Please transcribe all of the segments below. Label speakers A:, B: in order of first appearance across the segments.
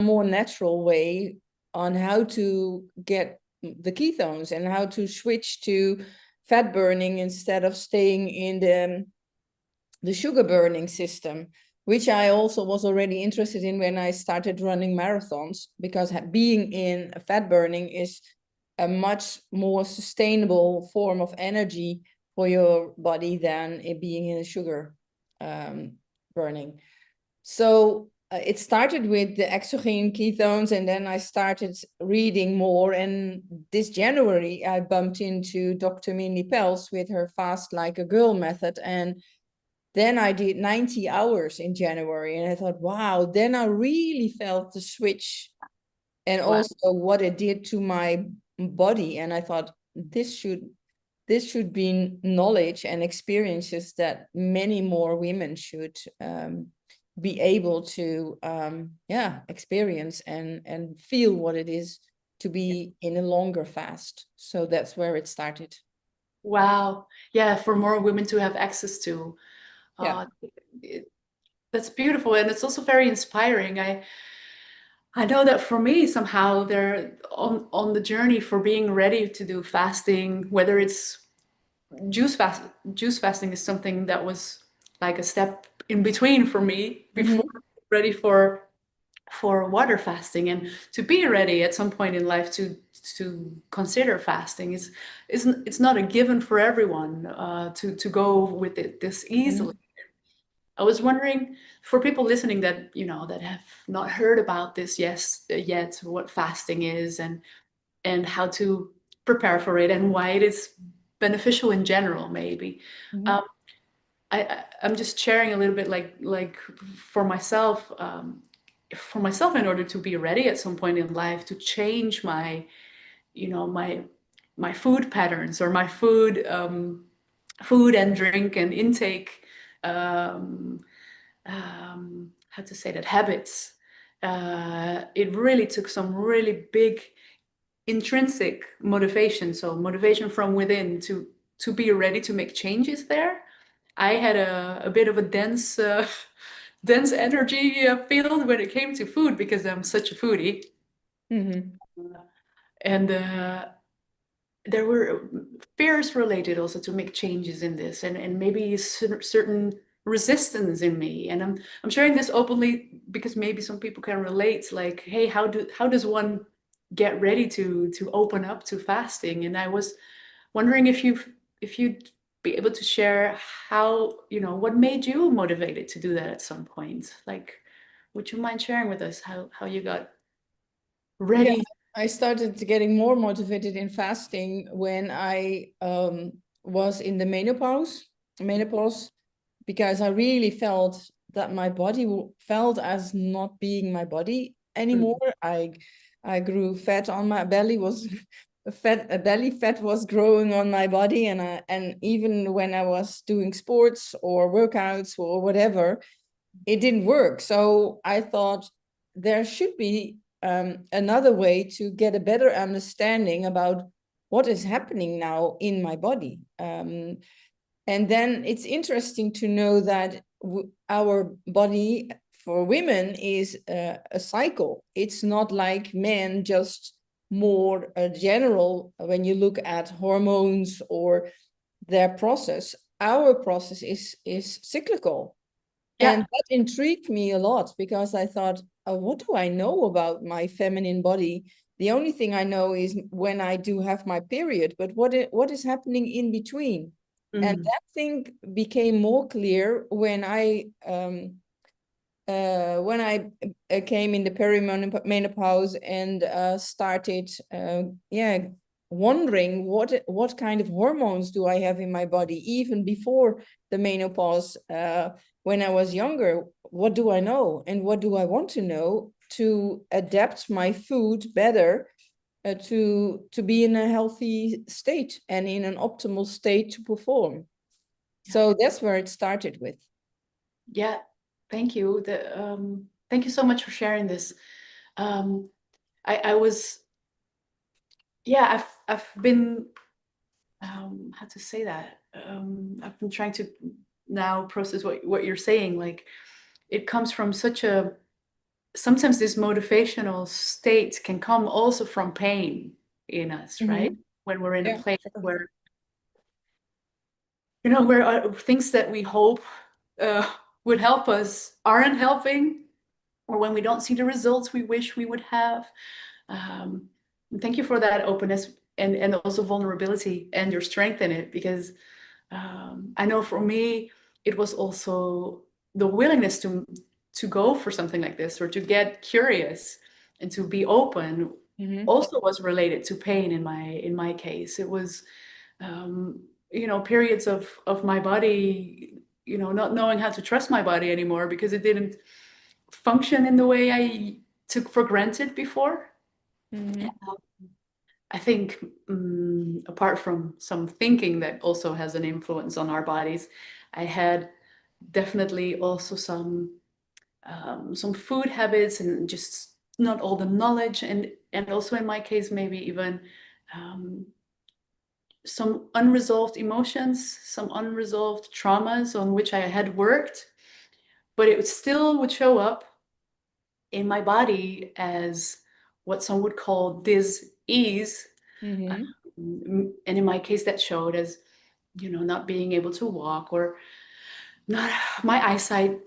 A: more natural way on how to get the ketones and how to switch to fat burning instead of staying in the sugar burning system, which I also was already interested in when I started running marathons, because being in fat burning is a much more sustainable form of energy for your body than it being in a sugar burning. So it started with the exogenous ketones, and then I started reading more. And this January, I bumped into Dr. Mindy Pelz with her Fast Like a Girl method. And then I did 90 hours in January. And I thought, wow, then I really felt the switch and
B: Wow.
A: also what it did to my body. And I thought, this should be knowledge and experiences that many more women should be able to experience and feel what it is to be in a longer fast. So that's where it started.
B: Wow. Yeah, for more women to have access to.
A: Yeah.
B: Uh, that's beautiful, and it's also very inspiring. I know that for me, somehow they're on the journey for being ready to do fasting, whether it's juice fast. Juice fasting is something that was like a step in between for me before
A: Mm-hmm.
B: ready for water fasting, and to be ready at some point in life to consider fasting is it's not a given for everyone to go with it this easily. I was wondering, for people listening that that have not heard about this yet, what fasting is and how to prepare for it and why it is beneficial in general, maybe.
A: Mm-hmm.
B: Um, I'm just sharing a little bit, like for myself, in order to be ready at some point in life to change my, my food patterns, or my food and drink and intake. Um, how to say that, habits. It really took some really big intrinsic motivation, so motivation from within to be ready to make changes there. I had a bit of a dense dense energy field when it came to food because I'm such a foodie.
A: Mm-hmm.
B: And there were fears related also to make changes in this, and maybe certain resistance in me. And I'm sharing this openly because maybe some people can relate, like, hey, how does one get ready to open up to fasting? And I was wondering if you'd be able to share how, what made you motivated to do that at some point. Like, would you mind sharing with us how you got
A: Yeah,
B: ready?
A: I started getting more motivated in fasting when I was in the menopause, because I really felt that my body felt as not being my body anymore. I grew fat on my belly, was a belly fat was growing on my body, and even when I was doing sports or workouts or whatever, it didn't work. So I thought there should be another way to get a better understanding about what is happening now in my body. And then it's interesting to know that our body for women is a cycle. It's not like men, just more general when you look at hormones or their process. Our process is cyclical.
B: Yeah.
A: And that intrigued me a lot, because I thought, what do I know about my feminine body? The only thing I know is when I do have my period, but what is happening in between? And
B: Mm.
A: that thing became more clear when I came in the perimenopause and started, wondering what kind of hormones do I have in my body, even before the menopause. When I was younger, what do I know and what do I want to know to adapt my food better, to be in a healthy state and in an optimal state to perform. So that's where it started with.
B: Yeah, thank you. Thank you so much for sharing this. Um, I was, yeah, I've been, how to say that? I've been trying to now process what you're saying. Like, it comes from such a sometimes this motivational state can come also from pain in us, right? When we're in a
A: Yeah,
B: place
A: sure.
B: where, where things that we hope would help us aren't helping, or when we don't see the results we wish we would have. Um, Thank you for that openness and also vulnerability and your strength in it, because I know for me, it was also the willingness to go for something like this, or to get curious and to be open, also was related to pain in my case. It was periods of my body, not knowing how to trust my body anymore because it didn't function in the way I took for granted before. I think apart from some thinking that also has an influence on our bodies, I had definitely also some food habits and just not all the knowledge, and also in my case maybe even um, some unresolved emotions, some unresolved traumas on which I had worked, but it still would show up in my body as what some would call dis-ease. And in my case, that showed as, not being able to walk, or not my eyesight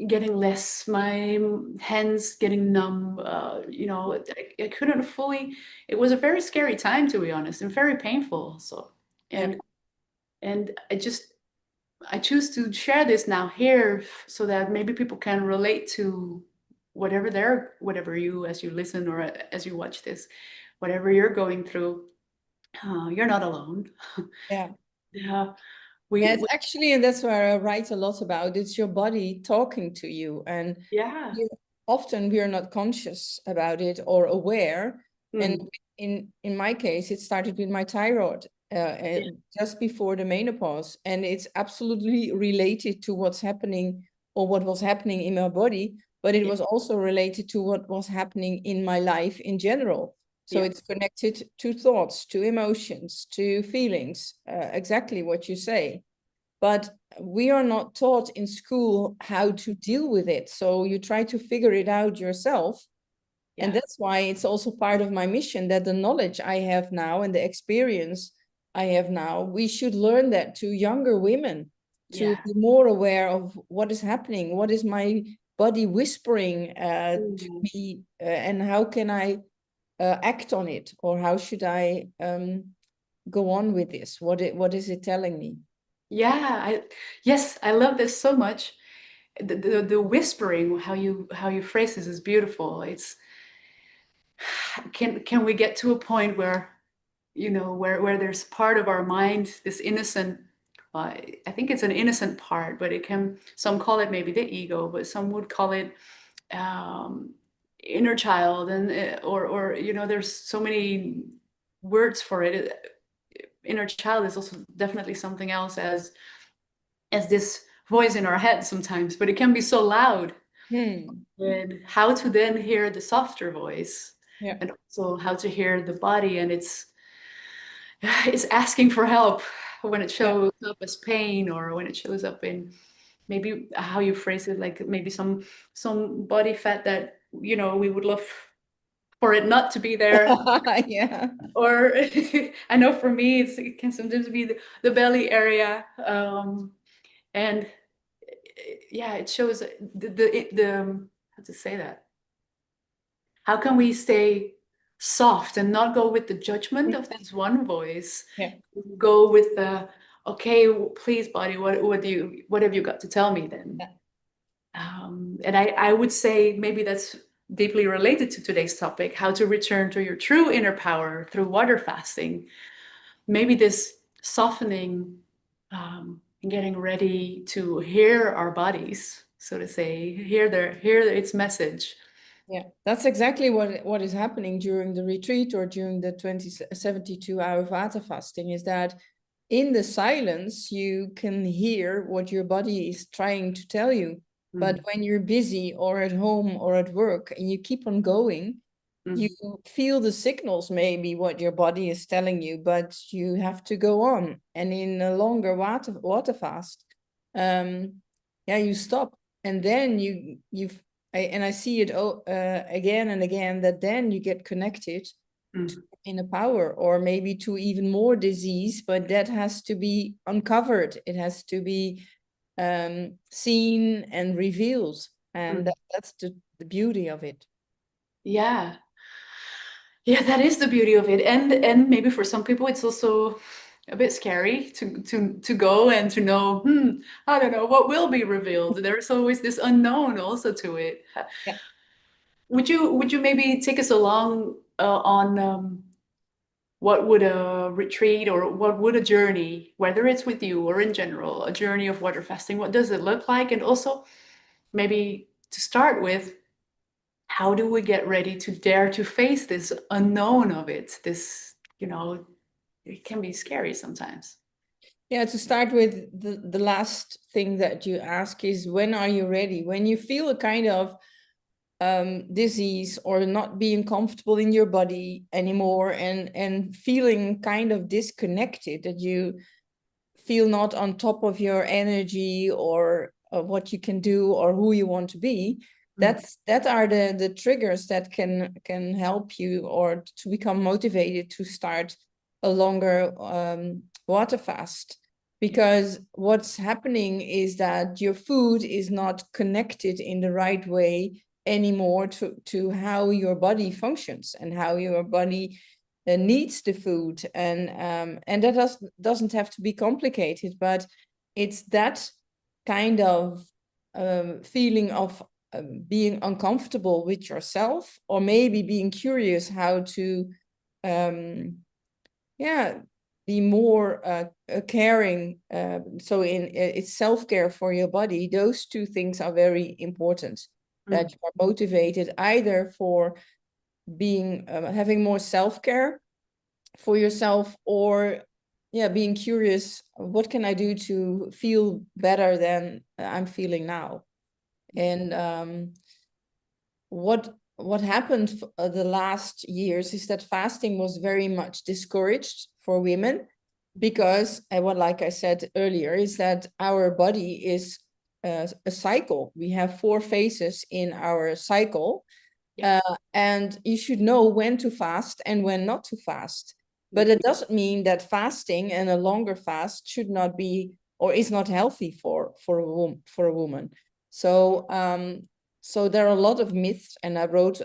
B: getting less, my hands getting numb. I couldn't fully. It was a very scary time, to be honest, and very painful. So,
A: Yeah.
B: and I choose to share this now here so that maybe people can relate to whatever you, as you listen or as you watch this, whatever you're going through. You're not alone.
A: Yeah.
B: Yeah,
A: Yeah,
B: we
A: it's actually, and that's where I write a lot about. It's your body talking to you, and
B: yeah.
A: you, often we are not conscious about it or aware. And
B: Mm,
A: in my case, it started with my thyroid
B: yeah,
A: just before the menopause, and it's absolutely related to what's happening or what was happening in my body, but it
B: yeah,
A: was also related to what was happening in my life in general. So
B: yeah,
A: it's connected to thoughts, to emotions, to feelings, exactly what you say. But we are not taught in school how to deal with it. So you try to figure it out yourself. And
B: yeah,
A: that's why it's also part of my mission that the knowledge I have now and the experience I have now, we should learn that to younger women to
B: yeah.
A: be more aware of what is happening, what is my body whispering to
B: Mm.
A: me, and how can I act on it, or how should I go on with this? What is it telling me?
B: Yeah, yes, I love this so much. The whispering, how you phrase this is beautiful. It's can we get to a point where where there's part of our mind, this innocent, I think it's an innocent part, but it can, some call it maybe the ego, but some would call it um, inner child, and or there's so many words for it. Inner child is also definitely something else as this voice in our head sometimes, but it can be so loud.
A: Hmm.
B: And how to then hear the softer voice,
A: Yeah.
B: and also how to hear the body, and it's asking for help when it
A: Yeah.
B: shows up as pain, or when it shows up in maybe how you phrase it, like maybe some body fat that we would love for it not to be there.
A: Yeah.
B: Or I know for me it can sometimes be the belly area, and yeah, it shows the how to say that, how can we stay soft and not go with the judgment of this one voice,
A: Yeah.
B: go with the, okay, please body, what have you got to tell me then?
A: Yeah.
B: And I would say maybe that's deeply related to today's topic, how to return to your true inner power through water fasting. Maybe this softening, and getting ready to hear our bodies, so to say, hear its message.
A: Yeah, that's exactly what is happening during the retreat or during the 72-hour Vata fasting, is that in the silence, you can hear what your body is trying to tell you. But
B: Mm,
A: when you're busy or at home or at work and you keep on going, you
B: mm,
A: feel the signals, maybe what your body is telling you, but you have to go on. And in a longer water fast, yeah, you stop, and then you I see it again and again, that then you get connected to
B: Mm,
A: inner power, or maybe to even more disease, but that has to be uncovered. It has to be seen and revealed, and
B: mm.
A: that's the beauty of it.
B: Yeah. Yeah, that is the beauty of it. And maybe for some people it's also a bit scary to go and to know, I don't know what will be revealed. There's always this unknown also to it.
A: Yeah.
B: Would you maybe take us along on what would a retreat or what would a journey, whether it's with you or in general, a journey of water fasting, what does it look like? And also maybe to start with, how do we get ready to dare to face this unknown of it? This, it can be scary sometimes.
A: Yeah, to start with, the last thing that you ask is, when are you ready? When you feel a kind of disease, or not being comfortable in your body anymore, and feeling kind of disconnected, that you feel not on top of your energy, or what you can do, or who you want to be.
B: Mm,
A: That are the triggers that can help you, or to become motivated to start a longer water fast. Because what's happening is that your food is not connected in the right way anymore to how your body functions, and how your body needs the food. And that doesn't have to be complicated, but it's that kind of feeling of being uncomfortable with yourself, or maybe being curious how to um, yeah, be more caring. It's self-care for your body. Those two things are very important,
B: mm,
A: that you are motivated either for being having more self-care for yourself, or yeah, being curious, what can I do to feel better than I'm feeling now. And what happened the last years is that fasting was very much discouraged for women, because what, like I said earlier, is that our body is a cycle. We have 4 phases in our cycle,
B: yeah.
A: and you should know when to fast and when not to fast. But it doesn't mean that fasting and a longer fast should not be, or is not healthy for a woman. So so there are a lot of myths, and I wrote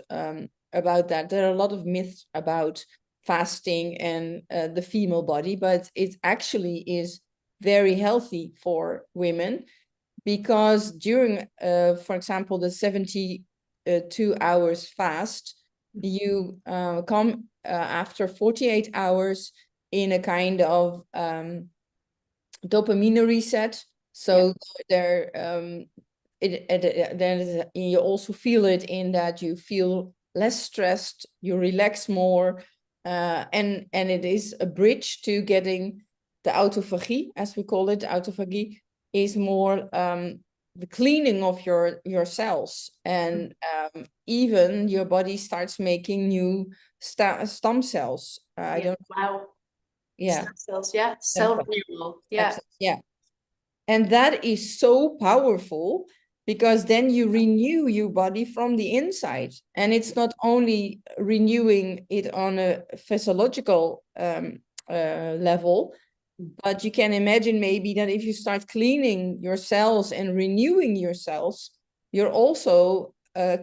A: about that. There are a lot of myths about fasting and the female body, but it actually is very healthy for women, because during, for example, the 72 hours fast, you come after 48 hours in a kind of dopamine reset.
B: Yeah.
A: So there, then you also feel it in that you feel less stressed, you relax more, and it is a bridge to getting the autophagy, as we call it. Autophagy is more the cleaning of your cells, and even your body starts making new stem cells. I
B: Yeah.
A: don't,
B: Wow.
A: yeah,
B: Stem cells. Yeah.
A: stem
B: Cell
A: cells,
B: renewal.
A: stem
B: Yeah.
A: cells, yeah. And that is so powerful, because then you renew your body from the inside. And it's not only renewing it on a physiological level, but you can imagine maybe that if you start cleaning your cells and renewing your cells, you're also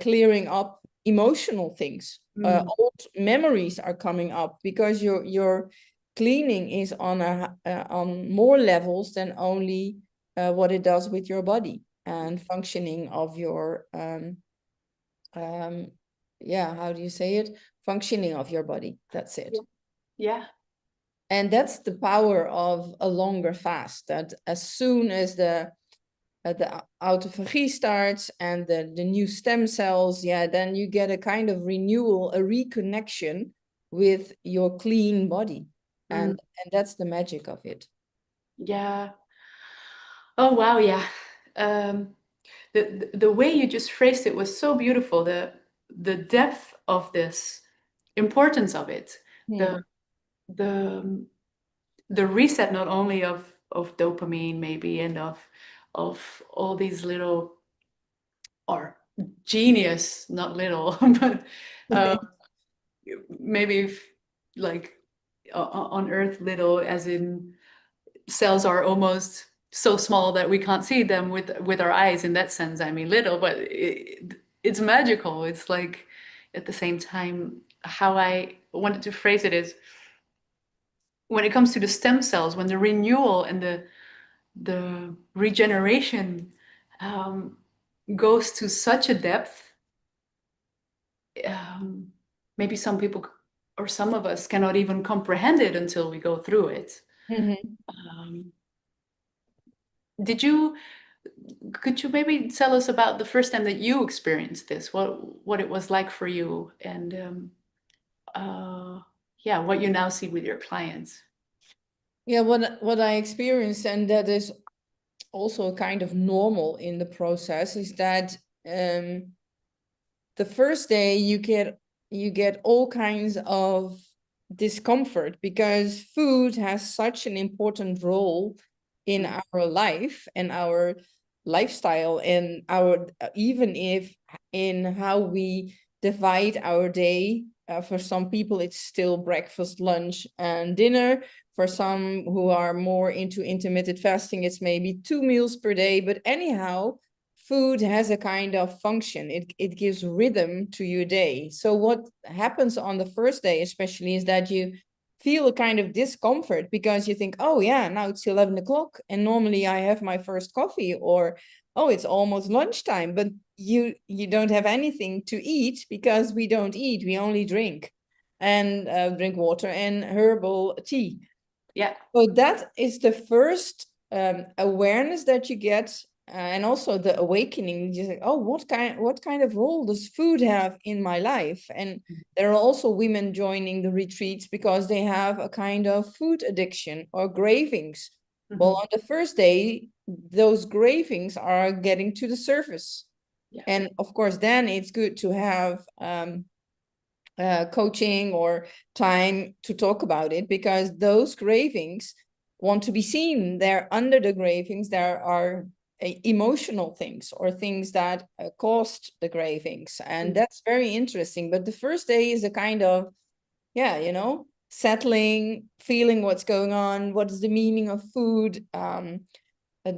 A: clearing up emotional things.
B: Mm,
A: Old memories are coming up, because your cleaning is on more levels than only what it does with your body and functioning of your um yeah, how do you say it, functioning of your body. That's it.
B: yeah. Yeah.
A: And that's the power of a longer fast, that as soon as the autophagy starts and the new stem cells, yeah, then you get a kind of renewal, a reconnection with your clean body.
B: Mm,
A: And that's the magic of it.
B: yeah. Oh, wow. Yeah. Um, the way you just phrased it was so beautiful. The depth of this, importance of it,
A: Hmm.
B: the the the reset not only of dopamine maybe and of all these little or genius, not little, but maybe like on Earth little, as in cells are almost so small that we can't see them with our eyes. In that sense, I mean little, but it's magical. It's like at the same time, how I wanted to phrase it is when it comes to the stem cells, when the renewal and the regeneration goes to such a depth, maybe some people or some of us cannot even comprehend it until we go through it.
A: Mhm.
B: Did you, could you maybe tell us about the first time that you experienced this, what it was like for you, and yeah, what you now see with your clients?
A: Yeah, what I experienced, and that is also kind of normal in the process, is that the first day you get all kinds of discomfort because food has such an important role in our life and our lifestyle and our even if in how we divide our day. For some people it's still breakfast, lunch and dinner. For some who are more into intermittent fasting, it's maybe 2 meals per day. But anyhow, food has a kind of function. It gives rhythm to your day. So what happens on the first day especially is that you feel a kind of discomfort because you think, oh yeah, now it's 11 o'clock and normally I have my first coffee, or oh, it's almost lunchtime, but you don't have anything to eat because we don't eat, we only drink and drink water and herbal tea.
B: Yeah.
A: So that is the first awareness that you get, and also the awakening. You say, "Oh, what kind of role does food have in my life?" And there are also women joining the retreats because they have a kind of food addiction or cravings. Well, on the first day, those cravings are getting to the surface,
B: Yeah.
A: and of course, then it's good to have coaching or time to talk about it, because those cravings want to be seen. They're under the cravings. There are emotional things or things that caused the cravings. And that's very interesting. But the first day is a kind of, yeah, settling, feeling what's going on. What is the meaning of food?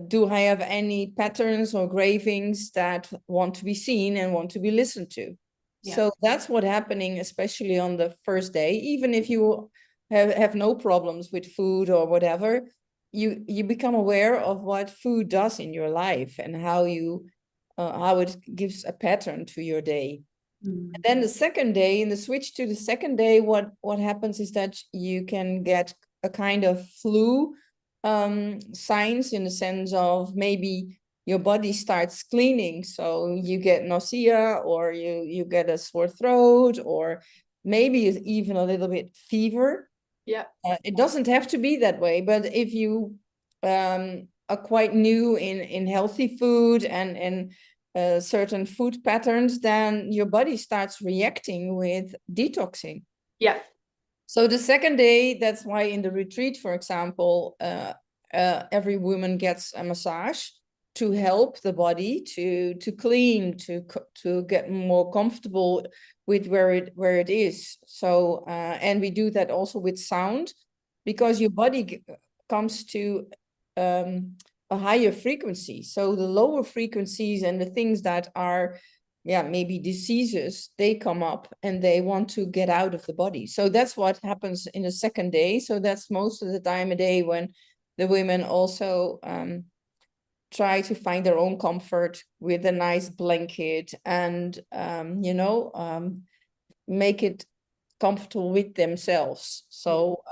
A: Do I have any patterns or cravings that want to be seen and want to be listened to?
B: Yeah.
A: So that's what's happening, especially on the first day. Even if you have no problems with food or whatever, you become aware of what food does in your life and how it gives a pattern to your day. And then the second day, in the switch to the second day, what happens is that you can get a kind of flu signs, in the sense of maybe your body starts cleaning, so you get nausea or you get a sore throat, or maybe even a little bit fever.
B: Yeah.
A: It doesn't have to be that way, but if you are quite new in healthy food and certain food patterns, then your body starts reacting with detoxing.
B: Yeah.
A: So the second day, that's why in the retreat, for example, every woman gets a massage to help the body to clean, to get more comfortable with where it is. So and we do that also with sound, because your body comes to a higher frequency. So the lower frequencies and the things that are, yeah, maybe diseases, they come up and they want to get out of the body. So that's what happens in the second day. So that's most of the time a day when the women also try to find their own comfort with a nice blanket and make it comfortable with themselves. So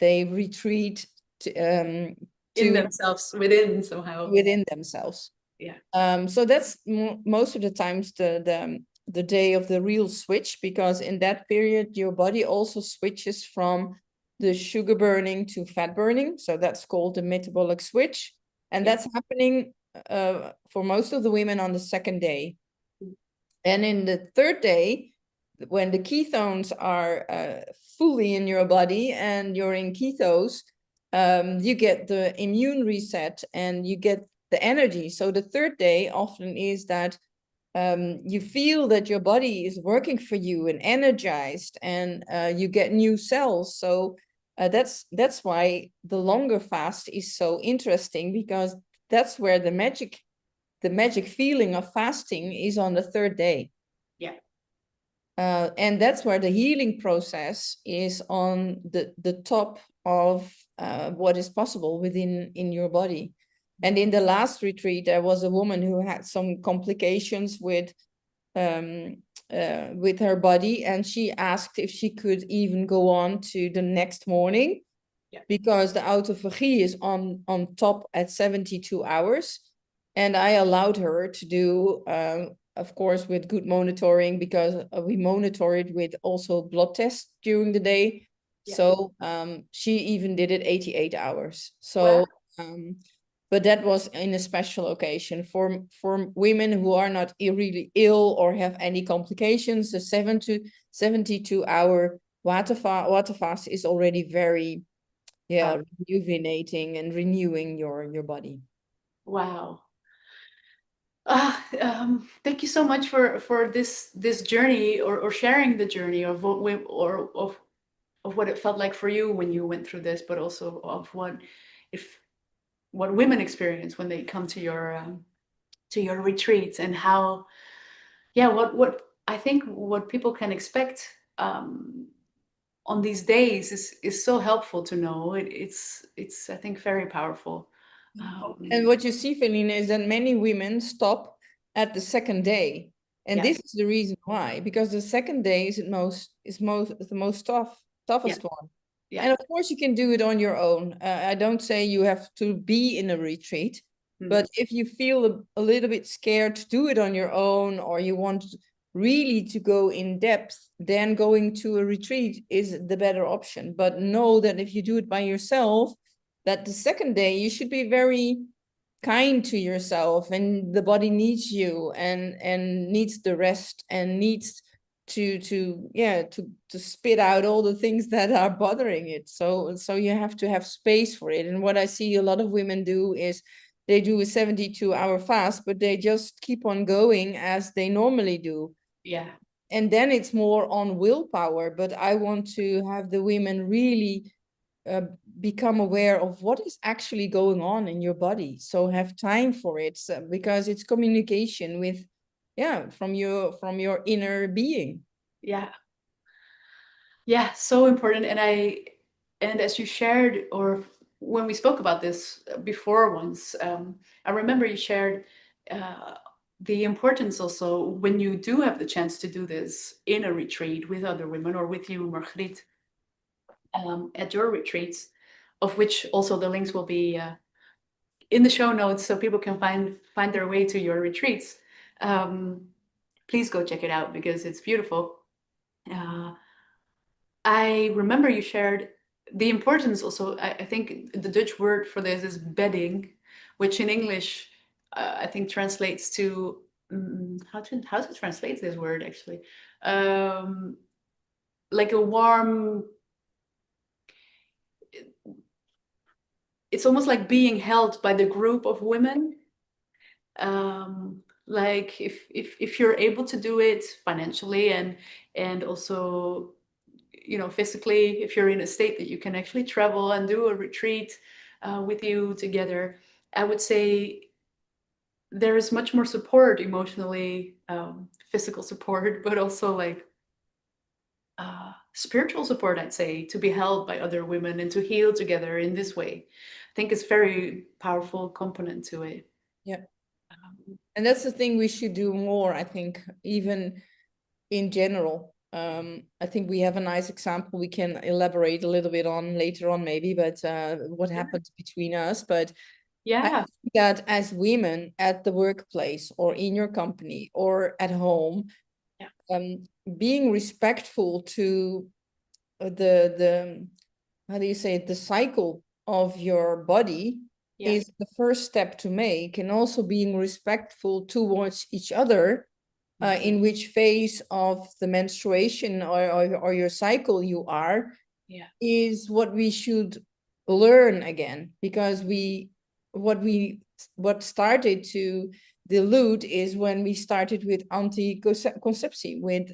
A: they retreat
B: In themselves, within somehow.
A: within themselves.
B: Yeah.
A: So that's most of the times the day of the real switch, because in that period your body also switches from the sugar burning to fat burning. So that's called the metabolic switch, and that's happening for most of the women on the second day. And in the third day, when the ketones are fully in your body and you're in ketose, you get the immune reset and you get the energy. So the third day often is that you feel that your body is working for you and energized, and you get new cells. So that's why the longer fast is so interesting, because that's where the magic feeling of fasting is on the third day.
B: Yeah.
A: And that's where the healing process is on the top of what is possible in your body. And in the last retreat, there was a woman who had some complications with her body, and she asked if she could even go on to the next morning, because the autophagy is on top at 72 hours. And I allowed her to do, of course, with good monitoring, because we monitor it with also blood tests during the day.
B: Yeah.
A: So she even did it 88 hours. So, but that was in a special occasion for women who are not really ill or have any complications. The 72-hour water fast is already very rejuvenating and renewing your body.
B: Wow. Thank you so much for this journey, or sharing the journey of what we, or of what it felt like for you when you went through this, but also of what women experience when they come to your retreats, and how, what I think what people can expect on these days is so helpful to know. It's I think very powerful.
A: And what you see, Feline, is that many women stop at the second day. And this is the reason why, because the second day is the most toughest one.
B: Yeah.
A: And of course, you can do it on your own. I don't say you have to be in a retreat, but if you feel a little bit scared to do it on your own, or you want really to go in depth, then going to a retreat is the better option. But know that if you do it by yourself, that the second day you should be very kind to yourself, and the body needs you and needs the rest, and needs to spit out all the things that are bothering it. So you have to have space for it. And what I see a lot of women do is they do a 72-hour fast, but they just keep on going as they normally do.
B: Yeah.
A: And then it's more on willpower. But I want to have the women really become aware of what is actually going on in your body. So have time for it, because it's communication with, from your inner being.
B: Yeah. Yeah, so important. And as you shared, or when we spoke about this before once, I remember you shared the importance also, when you do have the chance to do this in a retreat with other women, or with you, Margriet, at your retreats, of which also the links will be in the show notes, so people can find their way to your retreats. Please go check it out, because it's beautiful. I remember you shared the importance also. I think the Dutch word for this is bedding, which in English I think translates to how to translate this word actually, like a warm. It's almost like being held by the group of women. Like if you're able to do it financially, and also, physically, if you're in a state that you can actually travel and do a retreat with you together, I would say there is much more support emotionally, physical support, but also like spiritual support, I'd say, to be held by other women and to heal together in this way. I think it's very powerful component to it.
A: Yeah. And that's the thing we should do more, I think, even in general. I think we have a nice example we can elaborate a little bit on later on, maybe, but what happened between us. But I think that as women at the workplace, or in your company, or at home, being respectful to the how do you say it, the cycle of your body is the first step to make. And also being respectful towards each other, in which phase of the menstruation or your cycle you are, is what we should learn again. Because what started to dilute is when we started with anti-conception, with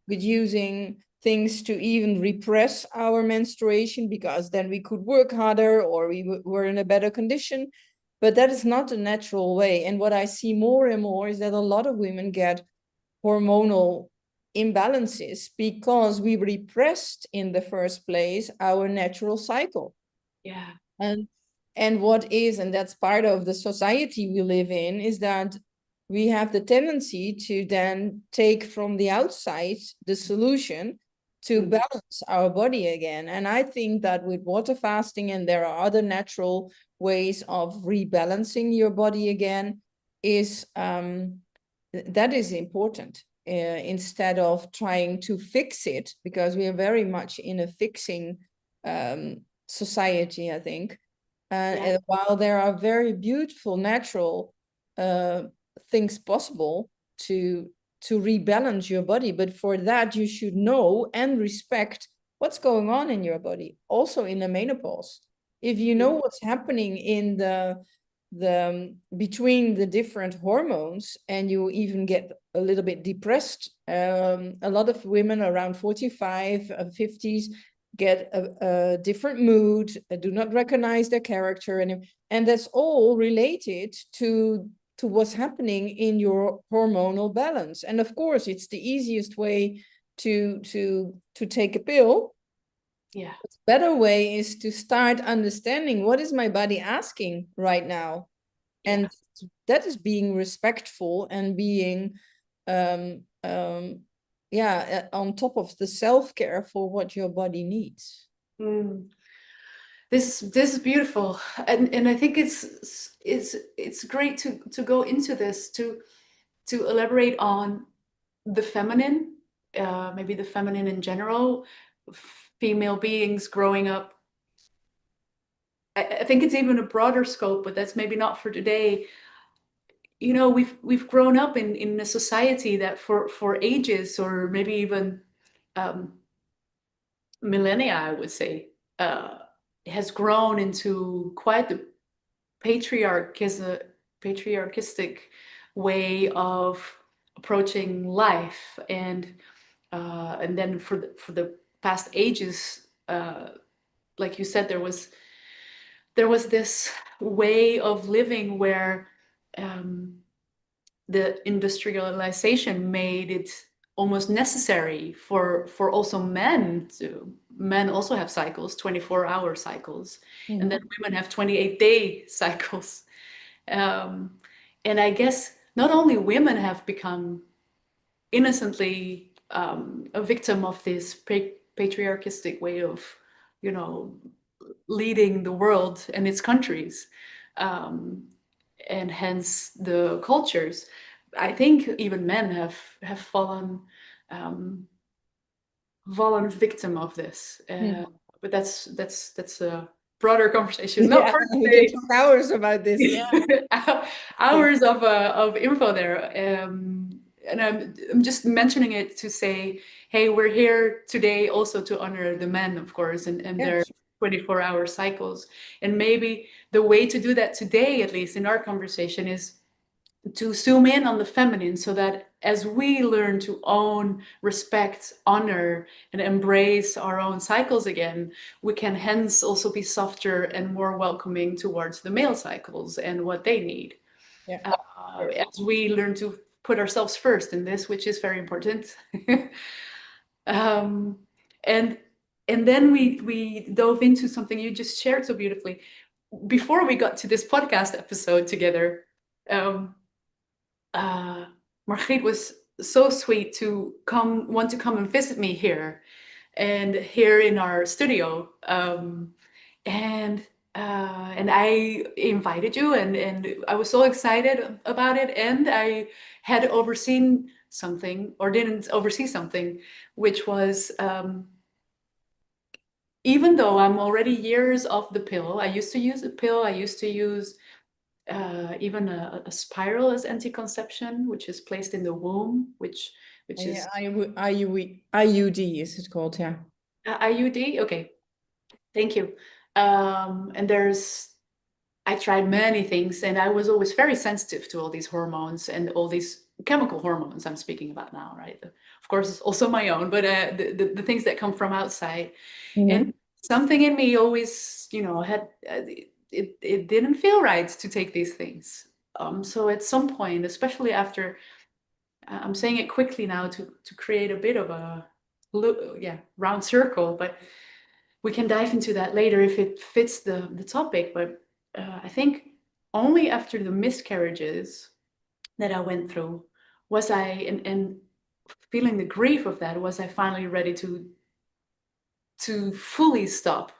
A: using things to even repress our menstruation, because then we could work harder or we were in a better condition. But that is not a natural way. And what I see more and more is that a lot of women get hormonal imbalances because we repressed in the first place our natural cycle.
B: Yeah.
A: And what is, and that's part of the society we live in, is that we have the tendency to then take from the outside the solution to balance our body again. And I think that with water fasting, and there are other natural ways of rebalancing your body again, is that is important, instead of trying to fix it, because we are very much in a fixing society, I think. And while there are very beautiful natural things possible to rebalance your body, but for that you should know and respect what's going on in your body, also in the menopause. If you know what's happening in the between the different hormones, and you even get a little bit depressed, a lot of women around 45 50s get a different mood, do not recognize their character, and that's all related to what's happening in your hormonal balance. And of course, it's the easiest way to take a pill.
B: Yeah.
A: The better way is to start understanding, what is my body asking right now? And that is being respectful and being on top of the self-care for what your body needs.
B: This is beautiful, and I think it's great to go into this, to elaborate on the feminine, maybe the feminine in general, female beings growing up. I think it's even a broader scope, but that's maybe not for today. You know, we've grown up in a society that for ages, or maybe even millennia, I would say, has grown into quite the patriarchistic way of approaching life, and then for the past ages, like you said, there was this way of living where the industrialization made it almost necessary for also men also have cycles, 24-hour cycles, and then women have 28-day cycles. And I guess not only women have become innocently a victim of this patriarchistic way of, you know, leading the world and its countries, and hence the cultures. I think even men have fallen victim of this. But that's a broader conversation. Not for
A: We
B: today.
A: can talk hours about this. Yeah.
B: Hours of info there. And I'm just mentioning it to say, hey, we're here today also to honor the men, of course, and their 24-hour cycles. And maybe the way to do that today, at least in our conversation, is to zoom in on the feminine, so that as we learn to own, respect, honor, and embrace our own cycles again, we can hence also be softer and more welcoming towards the male cycles and what they need. As we learn to put ourselves first in this, which is very important. And then we dove into something you just shared so beautifully. Before we got to this podcast episode together, Margriet was so sweet to want to come and visit me here in our studio. And I invited you, and I was so excited about it. And I had overseen something, or didn't oversee something, which was, even though I'm already years off the pill, I used to use a pill, I used to use even a spiral as anti-conception, which is placed in the womb, which is
A: IUD is it called? Yeah.
B: IUD. Okay, thank you. And there's I tried many things, and I was always very sensitive to all these hormones and all these chemical hormones I'm speaking about now, right? Of course, also my own, but the things that come from outside.
A: Mhm.
B: And something in me always, you know, had it didn't feel right to take these things. So at some point, especially after, I'm saying it quickly now to create a bit of a round circle, but we can dive into that later if it fits the topic. But I think only after the miscarriages that I went through was I, and feeling the grief of that, was I finally ready to fully stop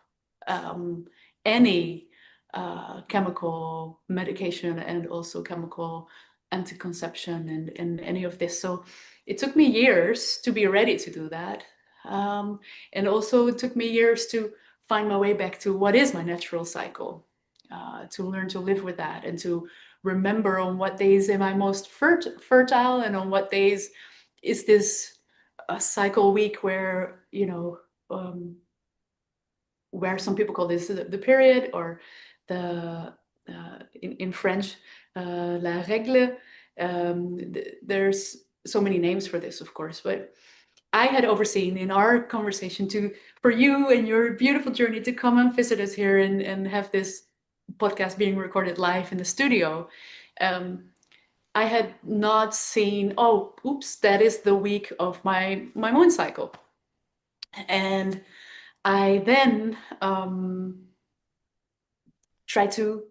B: um, any chemical medication and also chemical anticonception and any of this. So it took me years to be ready to do that. And also it took me years to find my way back to what is my natural cycle, to learn to live with that and to remember on what days am I most fertile and on what days is this a cycle week where, you know, um, where some people call this the period, or the in French, la règle. There's so many names for this, of course, but I had overseen in our conversation to for you and your beautiful journey to come and visit us here and have this podcast being recorded live in the studio. Um, I had not seen, oh, oops, that is the week of my moon cycle. And I then try to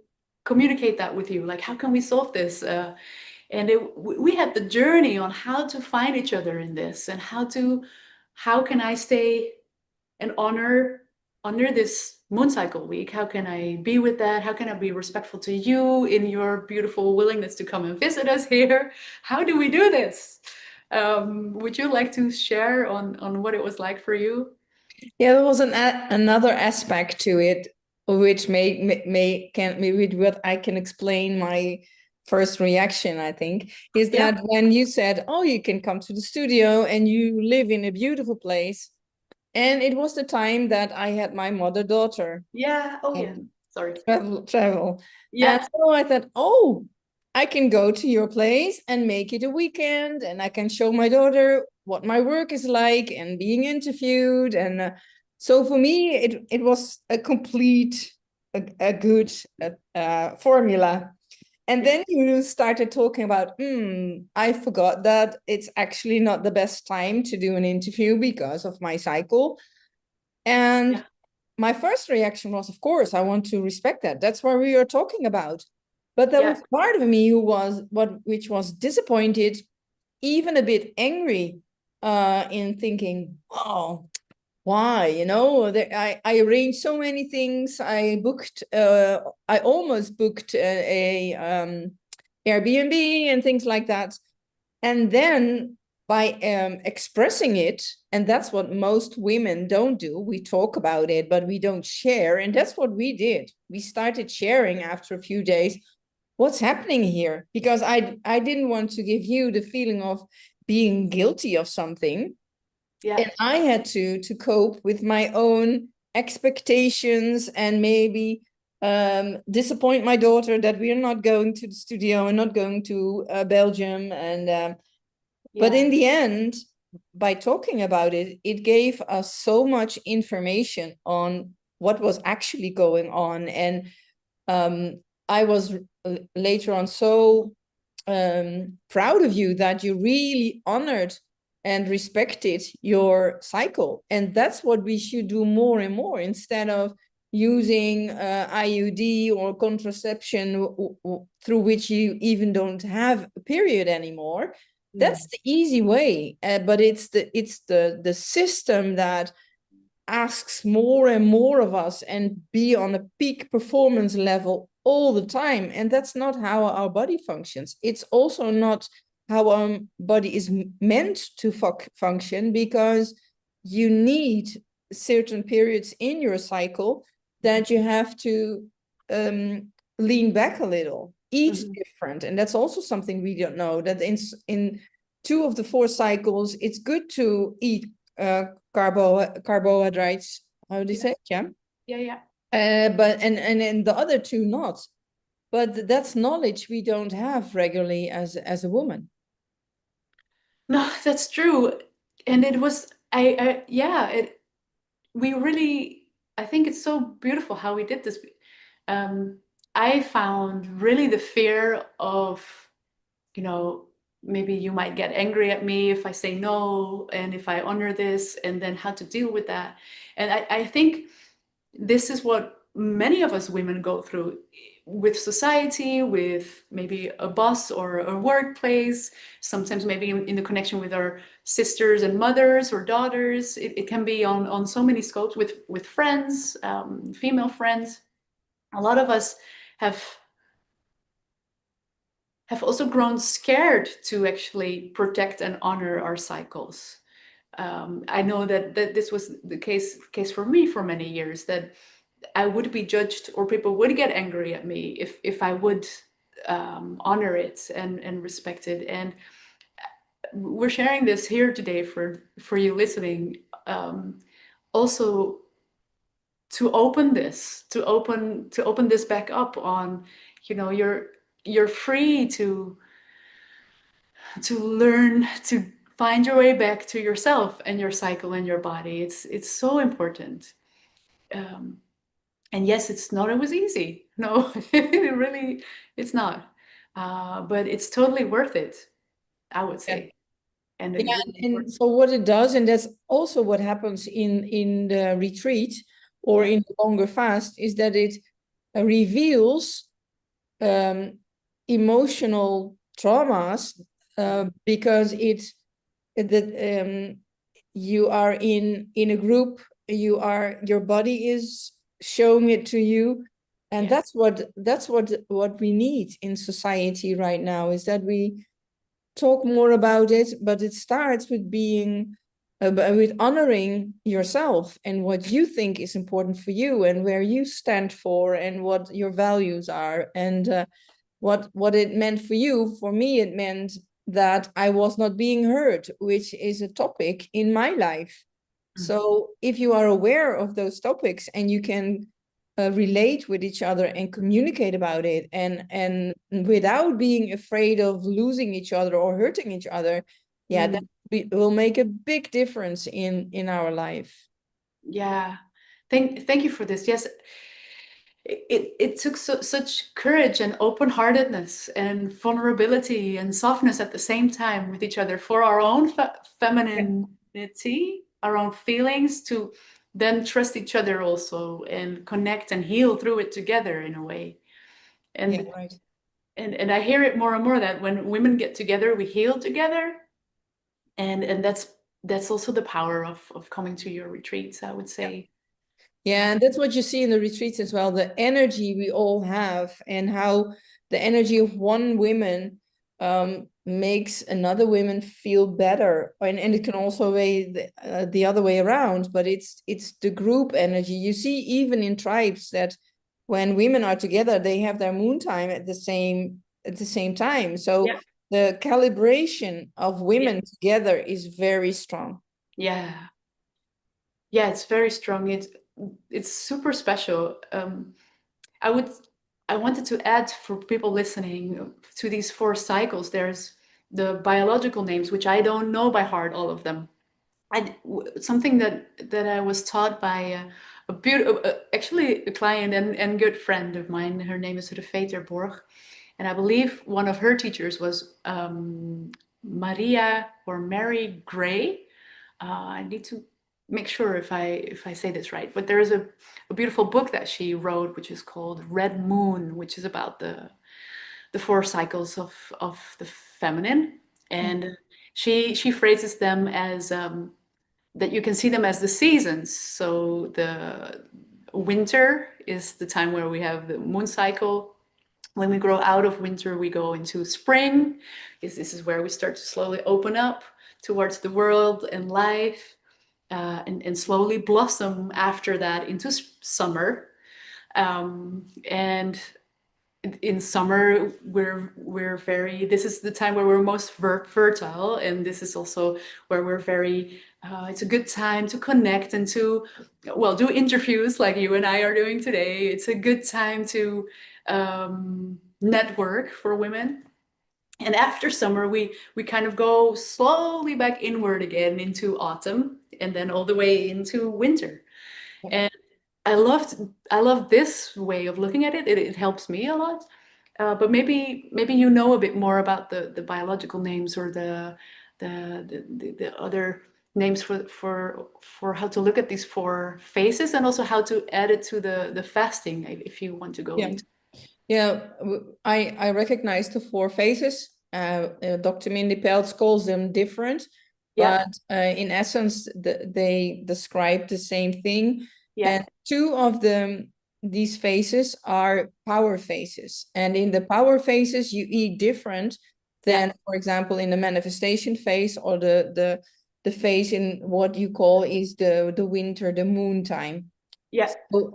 B: communicate that with you. Like, how can we solve this? And we had the journey on how to find each other in this, and how can I stay and honor under this moon cycle week? How can I be with that? How can I be respectful to you in your beautiful willingness to come and visit us here? How do we do this? Would you like to share on what it was like for you?
A: Yeah, there was another aspect to it, which with what I can explain my first reaction, I think, is
B: Yeah.
A: that when you said, "Oh, you can come to the studio and you live in a beautiful place," and it was the time that I had my mother-daughter
B: Yeah. Oh, yeah. Sorry.
A: travel. And
B: Yeah.
A: so I thought, oh, I can go to your place and make it a weekend, and I can show my daughter what my work is like and being interviewed. And so for me, it was a complete, a good formula. And
B: Yeah.
A: then you started talking about, I forgot that it's actually not the best time to do an interview because of my cycle. And
B: Yeah.
A: my first reaction was, of course, I want to respect that. That's what we are talking about. But there
B: Yeah.
A: was part of me which was disappointed, even a bit angry, in thinking, oh, why? I arranged so many things. I almost booked a Airbnb and things like that. And then by expressing it, and that's what most women don't do, we talk about it, but we don't share. And that's what we did. We started sharing after a few days what's happening here, because I didn't want to give you the feeling of being guilty of something.
B: Yeah.
A: And I had to cope with my own expectations and maybe disappoint my daughter that we are not going to the studio and not going to Belgium. And but
B: Yeah.
A: in the end, by talking about it, it gave us so much information on what was actually going on. And um, I was later on so proud of you that you really honored and respected your cycle. And that's what we should do more and more, instead of using IUD or contraception through which you even don't have a period anymore. That's
B: Mm.
A: the easy way, but it's the system that asks more and more of us and be on a peak performance level all the time. And that's not how our body functions. It's also not how our body is meant to function, because you need certain periods in your cycle that you have to lean back a little, eat different. And that's also something we don't know, that in 2 of the 4 cycles, it's good to eat uh, carbohydrates. How do you
B: Yeah.
A: say it? Yeah.
B: Yeah. Yeah.
A: But and in the other 2 not. but that's knowledge we don't have regularly as a woman.
B: No, that's true. And it was, yeah, we really, I think it's so beautiful how we did this. Um, I found really the fear of, you know, maybe you might get angry at me if I say no, and if I honor this, and then how to deal with that. And I think this is what many of us women go through with society, with maybe a boss or a workplace, sometimes maybe in the connection with our sisters and mothers or daughters. It can be on so many scopes with friends, female friends. A lot of us have also grown scared to actually protect and honor our cycles. I know that this was the case for me for many years, that I would be judged or people would get angry at me if I would honor it and respect it. And we're sharing this here today for you listening. Also to open this, to open this back up on, you're free to learn to find your way back to yourself and your cycle and your body. It's so important. Um, and yes, it's not always easy. No, it really, it's not. But it's totally worth it, I would
A: Yeah.
B: say. And
A: Yeah,
B: it really
A: and
B: important.
A: so what it does, and that's also what happens in the retreat or
B: Yeah,
A: in the longer fast, is that it reveals um, emotional traumas because that you are in a group, your body is showing it to you, and
B: yeah,
A: that's what we need in society right now, is that we talk more about it, but it starts with being with honoring yourself and what you think is important for you and where you stand for and what your values are, and what it meant for you. For me, it meant that I was not being heard, which is a topic in my life.
B: mm,
A: So if you are aware of those topics and you can relate with each other and communicate about it, and without being afraid of losing each other or hurting each other, yeah, that
B: mm,
A: will make a big difference in our life.
B: yeah. Thank you for this. Yes, it took such courage and open-heartedness and vulnerability and softness at the same time with each other for our own femininity, our own feelings, to then trust each other also and connect and heal through it together in a way.
A: Yeah,
B: And
A: right.
B: and I hear it more and more that when women get together, we heal together. And that's also the power of coming to your retreats, I would
A: Yeah.
B: say.
A: Yeah, and that's what you see in the retreats as well, the energy we all have and how the energy of one woman makes another woman feel better. And it can also be the other way around, but it's the group energy. You see even in tribes that when women are together, they have their moon time at the same time. So
B: Yeah.
A: the calibration of
B: Yeah.
A: women together is very strong.
B: Yeah. Yeah, it's very strong. It's super special. I would I wanted to add for people listening to these 4 cycles. There's the biological names, which I don't know by heart, all of them. Something that I was taught by a beautiful, actually a client and good friend of mine. Her name is Ruud Borg, and I believe one of her teachers was Maria or Mary Gray. I need to make sure if I say this right, but there is a beautiful book that she wrote, which is called Red Moon, which is about the 4 cycles of the feminine, and she phrases them as that you can see them as the seasons. So the winter is the time where we have the moon cycle. When we grow out of winter, we go into spring, because this is where we start to slowly open up towards the world and life, and slowly blossom after that into summer. And in summer we're very, this is the time where we're most fertile, and this is also where we're very it's a good time to connect and to, well, do interviews like you and I are doing today. It's a good time to network for women. And after summer, we kind of go slowly back inward again into autumn, and then all the way into winter. And I love this way of looking at it. It helps me a lot. But maybe you know a bit more about the biological names, or the other names for how to look at these four phases, and also how to add it to the fasting, if you want to go
A: Yeah.
B: into.
A: Yeah, I recognize the four phases. Dr. Mindy Peltz calls them different,
B: Yeah,
A: but in essence, they describe the same thing.
B: yeah,
A: And two of them, these phases are power phases. And in the power phases, you eat different than,
B: yeah,
A: for example, in the manifestation phase, or the phase in what you call is the winter, the moon time.
B: yeah,
A: So,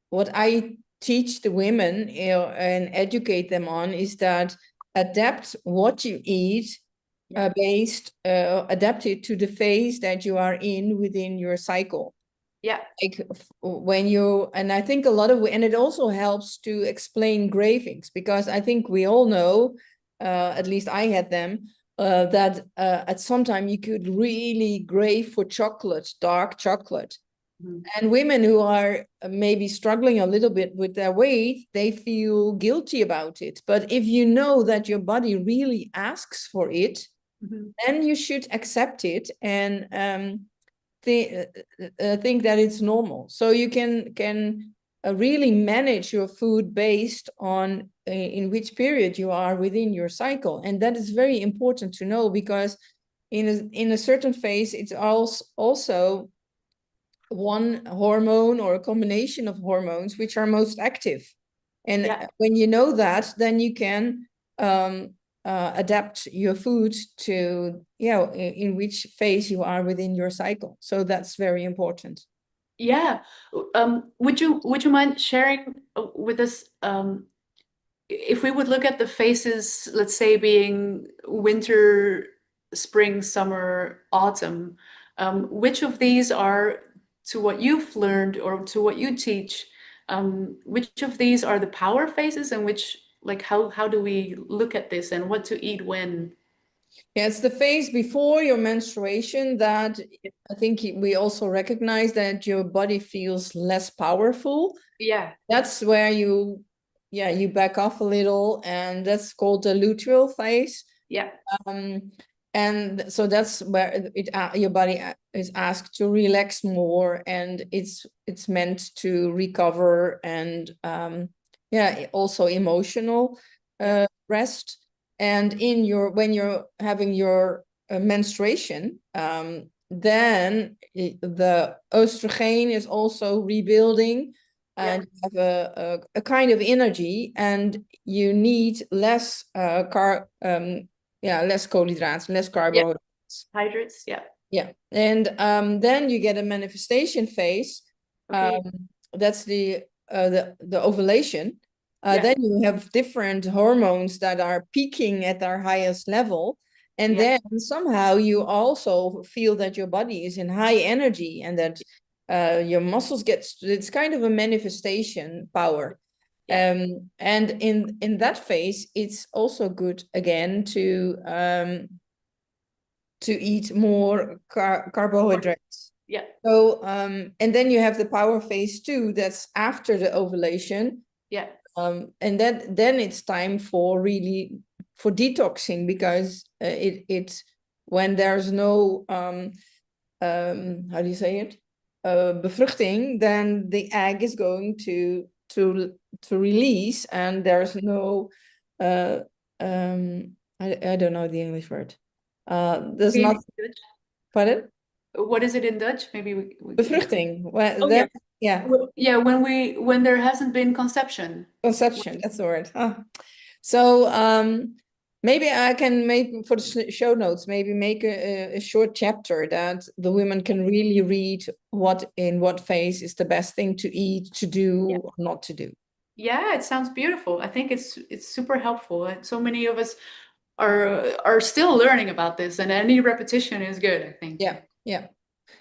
A: what I teach the women, and educate them on, is that adapt what you eat,
B: yeah,
A: adapt it to the phase that you are in within your cycle.
B: yeah.
A: Like when you, and I think a lot of, and it also helps to explain cravings, because I think we all know, at least I had them, that at some time you could really crave for chocolate, dark chocolate.
B: Mhm.
A: And women who are maybe struggling a little bit with their weight, they feel guilty about it. But if you know that your body really asks for it,
B: Mhm.
A: then you should accept it, and think that it's normal. So you can really manage your food based on in which period you are within your cycle. And that is very important to know, because in a certain phase, it's also one hormone or a combination of hormones which are most active. And
B: Yeah.
A: when you know that, then you can adapt your food to, in which phase you are within your cycle. So that's very important.
B: Yeah. Would you mind sharing with us, if we would look at the phases, let's say being winter, spring, summer, autumn, which of these are, to what you've learned or to what you teach, which of these are the power phases, and which, like, how do we look at this and what to eat when?
A: Yeah, it's the phase before your menstruation that I think we also recognize that your body feels less powerful.
B: Yeah,
A: That's where you back off a little, and that's called the luteal phase.
B: yeah,
A: Um, and so that's where your body is asked to relax more, and it's meant to recover, and also emotional
B: yeah,
A: rest. And in your when you're having your menstruation, then the estrogen is also rebuilding,
B: yeah,
A: and you have a kind of energy, and you need less less carbohydrates, less
B: yeah.
A: carbohydrates.
B: Hydrates, yeah.
A: Yeah, and then you get a manifestation phase.
B: Okay,
A: That's the ovulation.
B: yeah,
A: Then you have different hormones that are peaking at their highest level, and
B: yeah,
A: then somehow you also feel that your body is in high energy, and that your muscles get. It's kind of a manifestation power.
B: yeah.
A: And in that phase, it's also good again to eat more carbohydrates.
B: Yeah,
A: So and then you have the power phase two, that's after the ovulation.
B: yeah.
A: And then it's time for detoxing, because it when there's no how do you say it, bevruchting, then the egg is going to release, and there's no uh I don't know the English word. There's
B: Maybe
A: not.
B: in Dutch.
A: Pardon?
B: What is it in Dutch? Maybe we
A: Bevruchting. Well,
B: Oh yeah.
A: that, yeah,
B: Yeah, when there hasn't been conception.
A: conception. That's the word. So maybe I can make for the show notes. Maybe make a short chapter that the women can really read, what phase is the best thing to eat, to do,
B: Yeah.
A: or not to do.
B: Yeah, it sounds beautiful. I think it's super helpful. And so many of us are still learning about this, and any repetition is good, I think.
A: Yeah, yeah.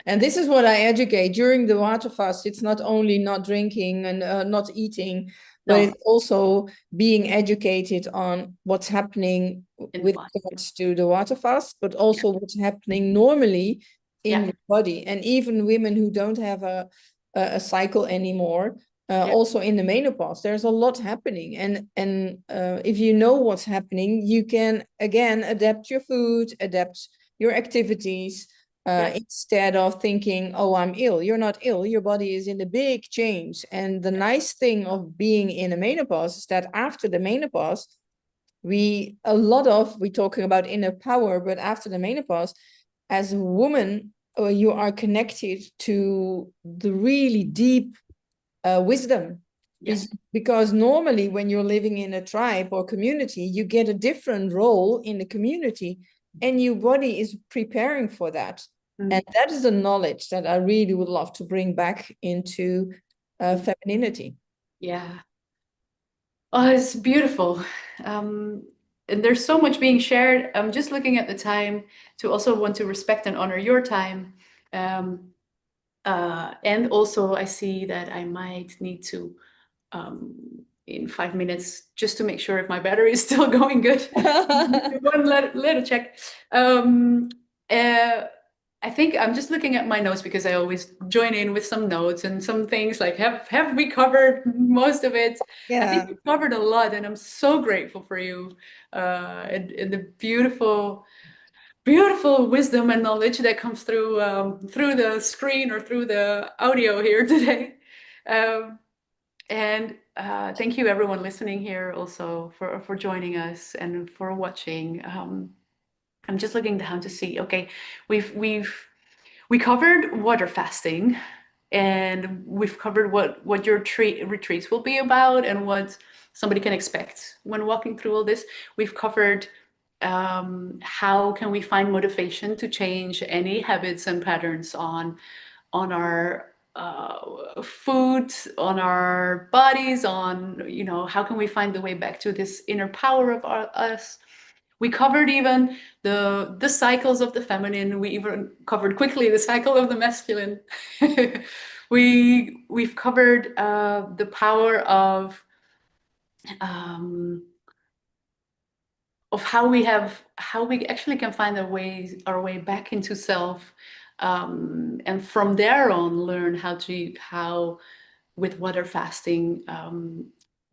A: And this is what I educate during the water fast. It's not only not drinking and not eating, but
B: No,
A: it's also being educated on what's happening
B: in the
A: with
B: body.
A: regards to the water fast, but
B: Yeah.
A: also what's happening normally in
B: Yeah.
A: your body. And even women who don't have a cycle anymore,
B: Yeah.
A: also in the menopause, there's a lot happening. And if you know what's happening, you can again adapt your food, adapt your activities,
B: Yeah.
A: instead of thinking, oh, I'm ill. You're not ill. Your body is in a big change. And the nice thing of being in a menopause is that after the menopause, we're talking about inner power, but after the menopause, as a woman, you are connected to the really deep wisdom.
B: Yeah.
A: Because normally when you're living in a tribe or community, you get a different role in the community and your body is preparing for that. And
B: Mm.
A: that is the knowledge that I really would love to bring back into femininity.
B: Yeah. Oh, it's beautiful. And there's so much being shared. I'm just looking at the time to also want to respect and honor your time. Um, and also, I see that I might need to, in 5 minutes, just to make sure if my battery is still going good. One little check. Um, uh, I think I'm just looking at my notes because I always join in with some notes and some things like have we covered most of it? I think
A: Yeah.
B: we covered a lot, and I'm so grateful for you and the beautiful wisdom and knowledge that comes through the screen or through the audio here today. Um, and thank you everyone listening here also for joining us and for watching. I'm just looking down to see. Okay, we covered water fasting, and we've covered what your retreats will be about and what somebody can expect when walking through all this. We've covered how can we find motivation to change any habits and patterns on our food, on our bodies, on how can we find the way back to this inner power of us. We covered even the cycles of the feminine. We even covered quickly the cycle of the masculine. We've covered the power um, of how we actually can find our way back into self, and from there on learn how with water fasting,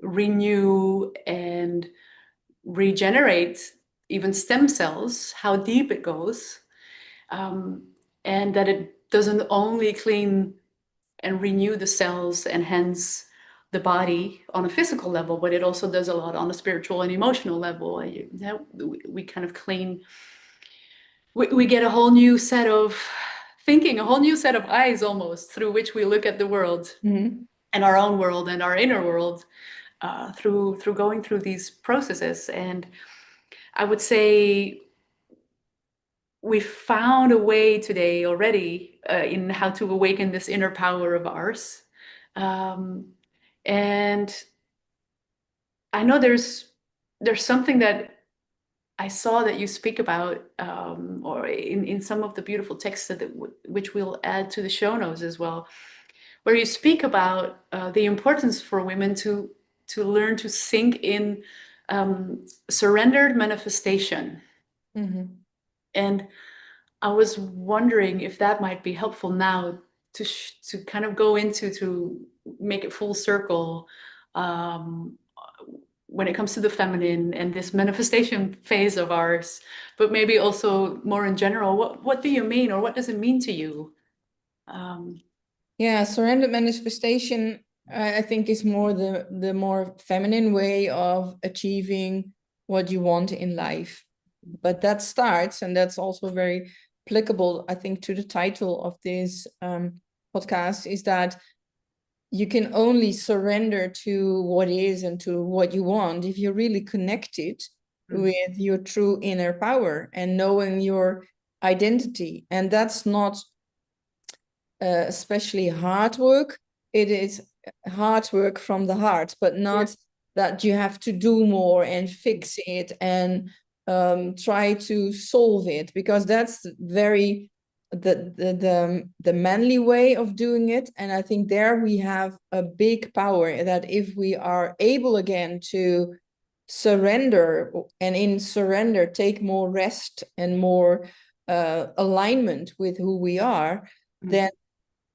B: renew and regenerate even stem cells, how deep it goes, um, and that it doesn't only clean and renew the cells and hence the body on a physical level, but it also does a lot on a spiritual and emotional level. We kind of clean, we get a whole new set of thinking, a whole new set of eyes almost through which we look at the world
A: Mhm.
B: and our own world and our inner world, through going through these processes. And I would say we found a way today already in how to awaken this inner power of ours. Um, and I know there's something that I saw that you speak about, or in some of the beautiful texts which we'll add to the show notes as well, where you speak about the importance for women to learn to sink in surrendered manifestation.
A: Mhm.
B: And I was wondering if that might be helpful now to kind of go into to make it full circle, um, when it comes to the feminine and this manifestation phase of ours, but maybe also more in general. What do you mean, or what does it mean to you? Um,
A: Yeah, surrender manifestation, I think, is more the more feminine way of achieving what you want in life. But that starts, and that's also very applicable, I think, to the title of this podcast, is that you can only surrender to what is and to what you want if you're really connected with your true inner power and knowing your identity. And that's not especially hard work. It is hard work from the heart, but not that you have to do more and fix it and try to solve it, because that's very the manly way of doing it. And I think there we have a big power, that if we are able again to surrender, and in surrender take more rest and more alignment with who we are, then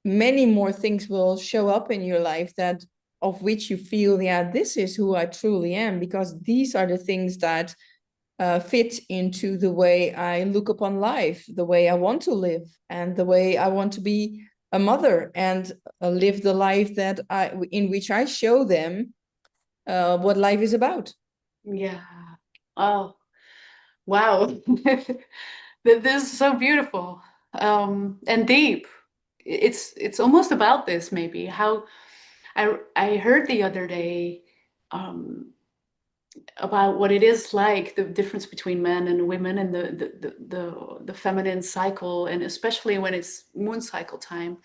A: many more things will show up in your life that of which you feel, yeah, this is who I truly am, because these are the things that fit into the way I look upon life, the way I want to live, and the way I want to be a mother, and live the life that in which I show them what life is about.
B: Yeah. Oh, wow. This is so beautiful, and deep. It's almost about this, maybe. How I heard the other day, about what it is like, the difference between men and women, and the feminine cycle, and especially when it's moon cycle time,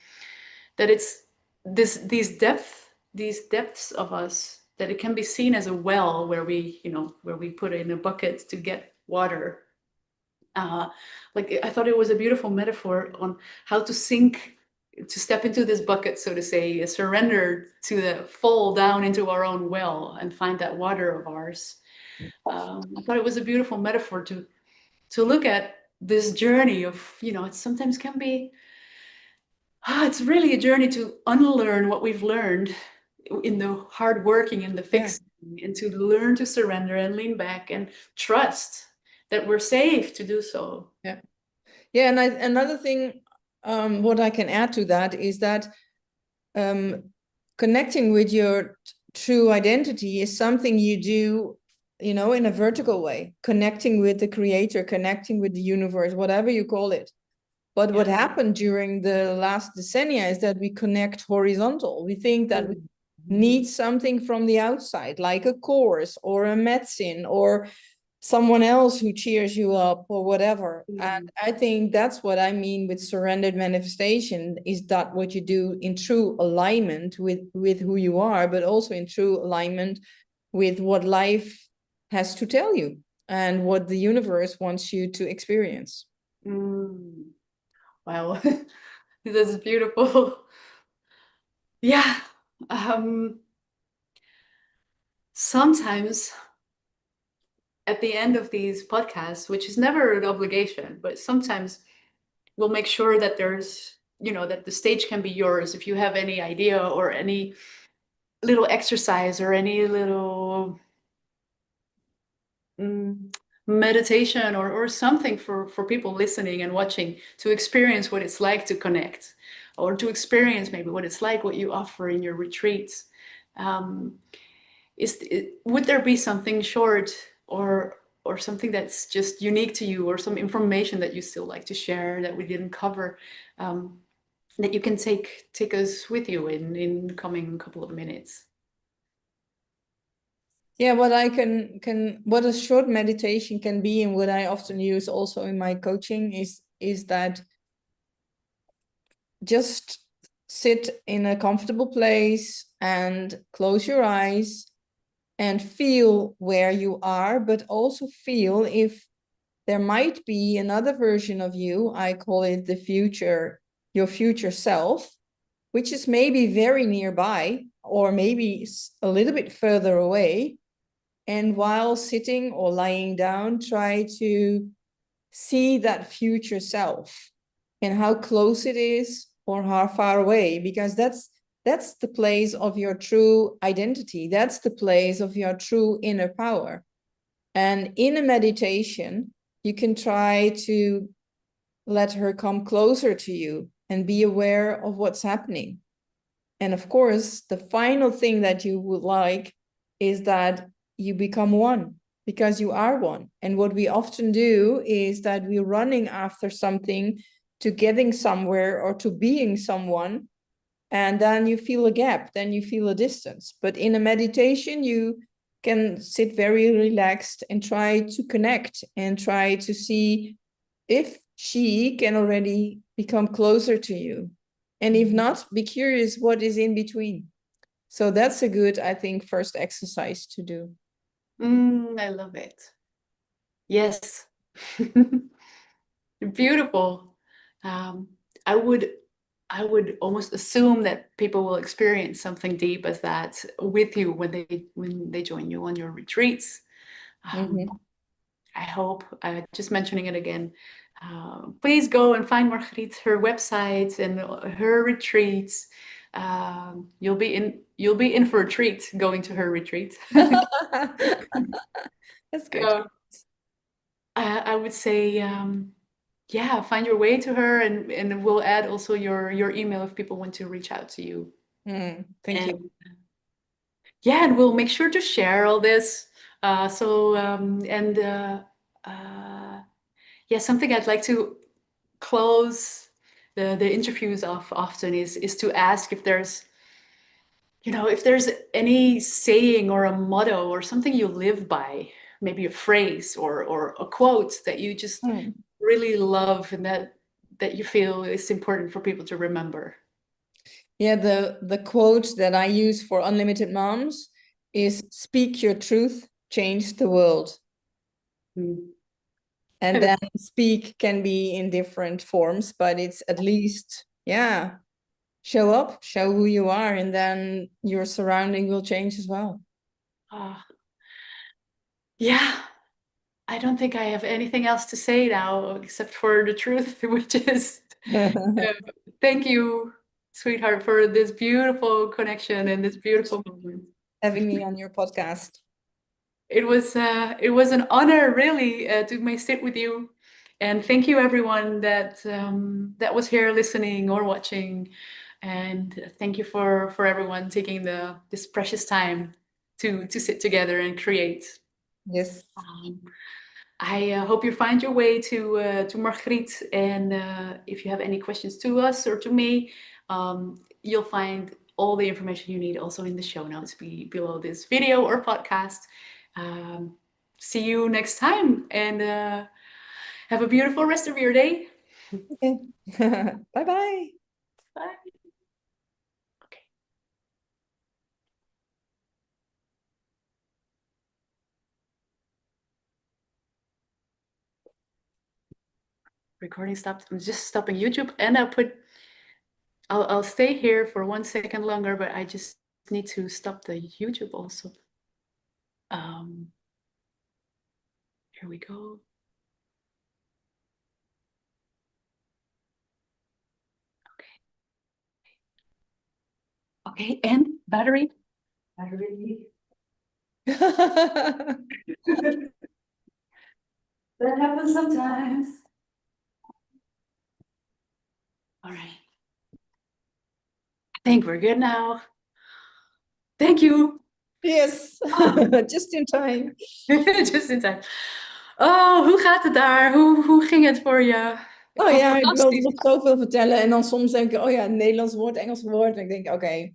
B: that it's these depths of us, that it can be seen as a well where we put in a bucket to get water. Like, I thought it was a beautiful metaphor on how to sink, to step into this bucket, so to say, surrender to the fall down into our own well and find that water of ours. I thought it was a beautiful metaphor to look at this journey of, it sometimes can be, it's really a journey to unlearn what we've learned in the hard working and the fixing, and to learn to surrender and lean back and trust that we're safe to do so.
A: Yeah, and another thing, what I can add to that is that connecting with your true identity is something you do, in a vertical way, connecting with the creator, connecting with the universe, whatever you call it. But what happened during the last decennia is that we connect horizontal. We think that we need something from the outside, like a course or a medicine or someone else who cheers you up or whatever. And I think that's what I mean with surrendered manifestation, is that what you do in true alignment with who you are, but also in true alignment with what life has to tell you and what the universe wants you to experience.
B: Wow. This is beautiful. Yeah. Sometimes at the end of these podcasts, which is never an obligation, but sometimes we'll make sure that there's, that the stage can be yours. If you have any idea or any little exercise or any little meditation or something for people listening and watching to experience what it's like to connect, or to experience maybe what it's like, what you offer in your retreats. Would there be something short or something that's just unique to you, or some information that you still like to share that we didn't cover, that you can take us with you in the coming couple of minutes?
A: Yeah, what I what a short meditation can be, and what I often use also in my coaching, is that just sit in a comfortable place and close your eyes and feel where you are, but also feel if there might be another version of you. I call it the future, your future self, which is maybe very nearby or maybe a little bit further away. And while sitting or lying down, try to see that future self and how close it is or how far away, because that's the place of your true identity. That's the place of your true inner power. And in a meditation, you can try to let her come closer to you and be aware of what's happening. And of course, the final thing that you would like is that you become one, because you are one. And what we often do is that we're running after something, to getting somewhere or to being someone, and then you feel a gap, then you feel a distance. But in a meditation, you can sit very relaxed and try to connect and try to see if she can already become closer to you. And if not, be curious what is in between. So that's a good, I think, first exercise to do.
B: I love it. Yes. Beautiful. Um, I would almost assume that people will experience something deep as that with you when they join you on your retreats. Um,
A: Mhm.
B: I hope, just mentioning it again, please go and find Margriet, her website and her retreats. You'll be in for a treat going to her retreat.
A: That's good.
B: Uh, I would say, yeah, find your way to her, and we'll add also your email if people want to reach out to you.
A: Thank you.
B: And yeah, and we'll make sure to share all this. Yeah, something I'd like to close the interviews off often is to ask if there's, if there's any saying or a motto or something you live by, maybe a phrase or a quote that you just
A: Mm.
B: really love and that you feel is important for people to remember.
A: Yeah, the quote that I use for Unlimited Moms is speak your truth, change the world.
B: Mm.
A: And then speak can be in different forms, but it's at least, yeah, show up, show who you are, and then your surrounding will change as well.
B: Ah, yeah, I don't think I have anything else to say now except for the truth, which is uh, thank you, sweetheart, for this beautiful connection and this beautiful moment.
A: Having me on your podcast.
B: It was an honor, really, to may sit with you, and thank you everyone that was here listening or watching, and thank you for everyone taking this precious time to sit together and create.
A: Yes.
B: Um, I hope you find your way to Margriet, and if you have any questions to us or to me, you'll find all the information you need also in the show notes below this video or podcast. Um, See you next time, and have a beautiful rest of your day.
A: Okay. Bye-bye.
B: Bye. Okay. Recording stopped. I'm just stopping YouTube, and I'll stay here for 1 second longer, but I just need to stop the YouTube also. Here we go. Okay, and battery. Battery.
A: That
B: That happens sometimes. All right. I think we're good now. Thank you.
A: Yes, just in time.
B: Just in time. Oh, hoe gaat het daar? Hoe ging het voor je? Het
A: Oh
B: was
A: ja, ik wilde
B: fantastisch.
A: nog zoveel vertellen. En dan soms denk ik, oh ja, Nederlands woord, Engels woord. En ik denk, oké,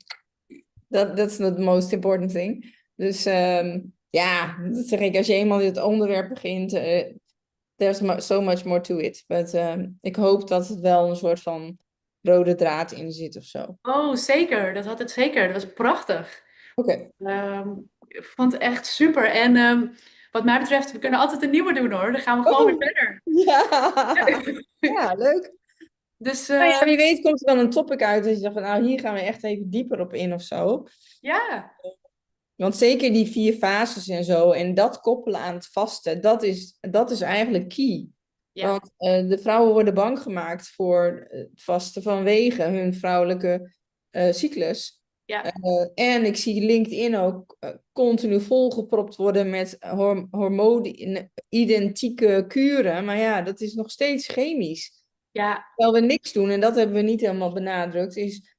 A: that's not the most important thing. Dus ja, dat zeg ik, als je eenmaal dit onderwerp begint, there's so much more to it. But ik hoop dat het wel een soort van rode draad in zit of zo.
B: Oh, zeker. Dat had het zeker. Dat was prachtig.
A: Oké.
B: Ik vond het echt super. En wat mij betreft, we kunnen altijd een nieuwe doen hoor. Dan gaan we gewoon weer
A: Oh,
B: verder.
A: ja. Ja, leuk.
B: Dus
A: Nou ja, wie weet komt er dan een topic uit dat je zegt van, nou, hier gaan we echt even dieper op in of zo.
B: ja,
A: Want zeker die 4 fases en zo, en dat koppelen aan het vasten, dat is eigenlijk key.
B: ja,
A: Want de vrouwen worden bang gemaakt voor het vasten vanwege hun vrouwelijke cyclus.
B: ja,
A: En ik zie LinkedIn ook continu volgepropt worden met hormoon-identieke kuren. Maar ja, dat is nog steeds chemisch.
B: ja,
A: Terwijl we niks doen, en dat hebben we niet helemaal benadrukt, is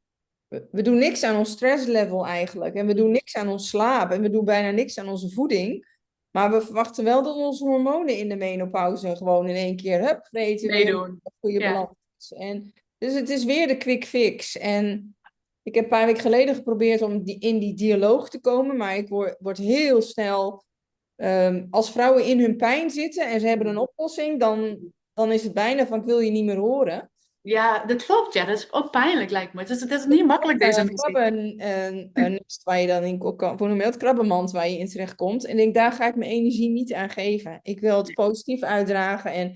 A: we doen niks aan ons stresslevel eigenlijk. En we doen niks aan ons slaap. En we doen bijna niks aan onze voeding. Maar we verwachten wel dat onze hormonen in de menopauze gewoon in één keer vreten weer
B: meedoen.
A: een goede
B: Ja,
A: balans. En, dus het is weer de quick fix. En ik heb een paar weken geleden geprobeerd om in die dialoog te komen. Maar ik word heel snel... als vrouwen in hun pijn zitten en ze hebben een oplossing, dan is het bijna van ik wil je niet meer horen.
B: Ja, dat klopt. Ja, dat is ook pijnlijk, lijkt me. Het is niet makkelijk, deze missie.
A: Nest waar je dan in ook kan, hoe noem je dat? Krabbenmand waar je in terecht komt. En ik denk, daar ga ik mijn energie niet aan geven. Ik wil het positief uitdragen. En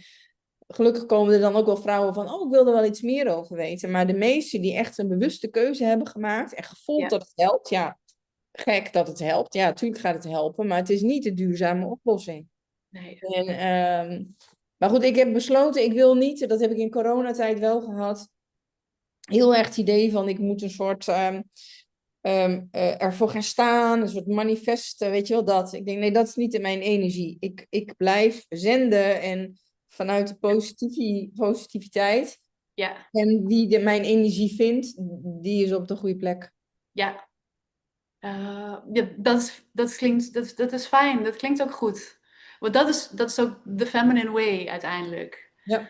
A: gelukkig komen er dan ook wel vrouwen van, oh, ik wil er wel iets meer over weten. Maar de meesten die echt een bewuste keuze hebben gemaakt en gevoeld
B: Ja,
A: dat het helpt, ja, gek dat het helpt. Ja, natuurlijk gaat het helpen, maar het is niet de duurzame oplossing.
B: nee.
A: En, maar goed, ik heb besloten, ik wil niet, dat heb ik in coronatijd wel gehad, heel erg het idee van ik moet een soort ervoor gaan staan, een soort manifest, weet je wel dat. Ik denk, nee, dat is niet in mijn energie. Ik blijf zenden en vanuit de positiviteit.
B: Ja,
A: En wie mijn energie vindt, die is op de goede plek.
B: ja. Ja, dat is fijn. Dat klinkt ook goed. Want dat is ook the feminine way uiteindelijk.
A: Ja.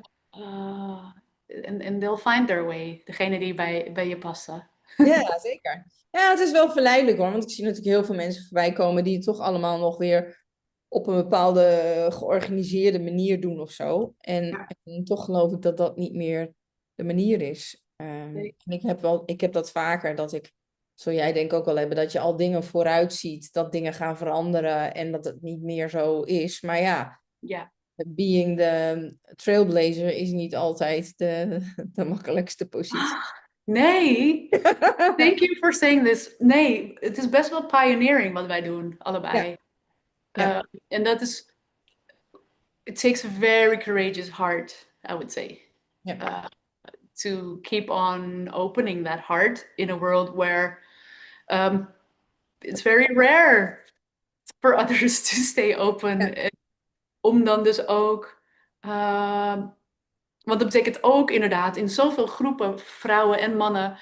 B: En they'll find their way. Degene die bij je passen.
A: Ja, zeker. Ja, het is wel verleidelijk hoor, want ik zie natuurlijk heel veel mensen voorbij komen die het toch allemaal nog weer op een bepaalde georganiseerde manier doen of zo.
B: Ja,
A: En toch geloof ik dat dat niet meer de manier is.
B: nee,
A: En ik heb dat vaker, dat ik, zul jij denk ik ook wel hebben, dat je al dingen vooruit ziet, dat dingen gaan veranderen en dat het niet meer zo is. Maar ja,
B: ja.
A: being the trailblazer is niet altijd de makkelijkste positie.
B: Ah, nee, thank you for saying this. Nee, het is best wel pioneering wat wij doen,
A: Ja,
B: allebei.
A: ja,
B: Uh, en dat is, it takes a very courageous heart, I would say,
A: ja.
B: uh, to keep on opening that heart in a world where it's very rare for others to stay open.
A: Ja,
B: En om dan dus ook, want dat betekent ook inderdaad in zoveel groepen, vrouwen en mannen,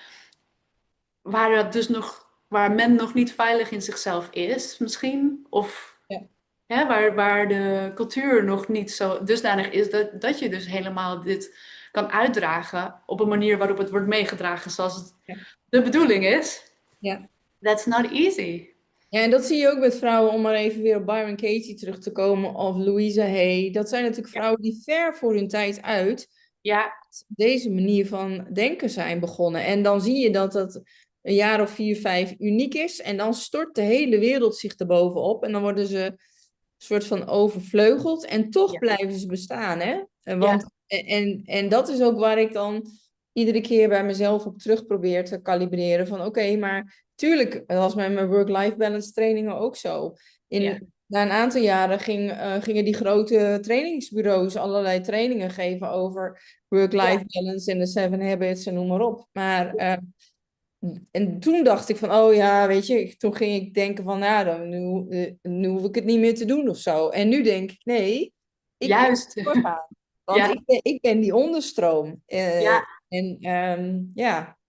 B: waar men nog niet veilig in zichzelf is, misschien. Of
A: ja,
B: hè, waar de cultuur nog niet zo dusdanig is dat je dus helemaal dit kan uitdragen op een manier waarop het wordt meegedragen zoals het
A: ja,
B: de bedoeling is.
A: ja.
B: That's not easy.
A: Ja, en dat zie je ook met vrouwen, om maar even weer op Byron Katie terug te komen, of Louisa Hay. Dat zijn natuurlijk
B: Ja,
A: vrouwen die ver voor hun tijd uit
B: ja,
A: deze manier van denken zijn begonnen. En dan zie je dat dat een jaar of 4, 5 uniek is. En dan stort de hele wereld zich erbovenop. En dan worden ze een soort van overvleugeld. En toch
B: ja,
A: blijven ze bestaan, hè?
B: ja,
A: En dat is ook waar ik dan iedere keer bij mezelf op terug probeer te kalibreren. Van oké, maar tuurlijk, dat was met mijn work-life balance trainingen ook zo.
B: ja,
A: Na een aantal jaren gingen die grote trainingsbureaus allerlei trainingen geven over
B: ja,
A: work-life balance en de seven habits en noem maar op. Maar en toen dacht ik van, oh ja, weet je, toen ging ik denken van, nou, dan, nu hoef ik het niet meer te doen of zo. En nu denk ik, nee, ik moet
B: juist.
A: doorgaan. Want
B: Ja,
A: ik ben die onderstroom.
B: ja.
A: Ja,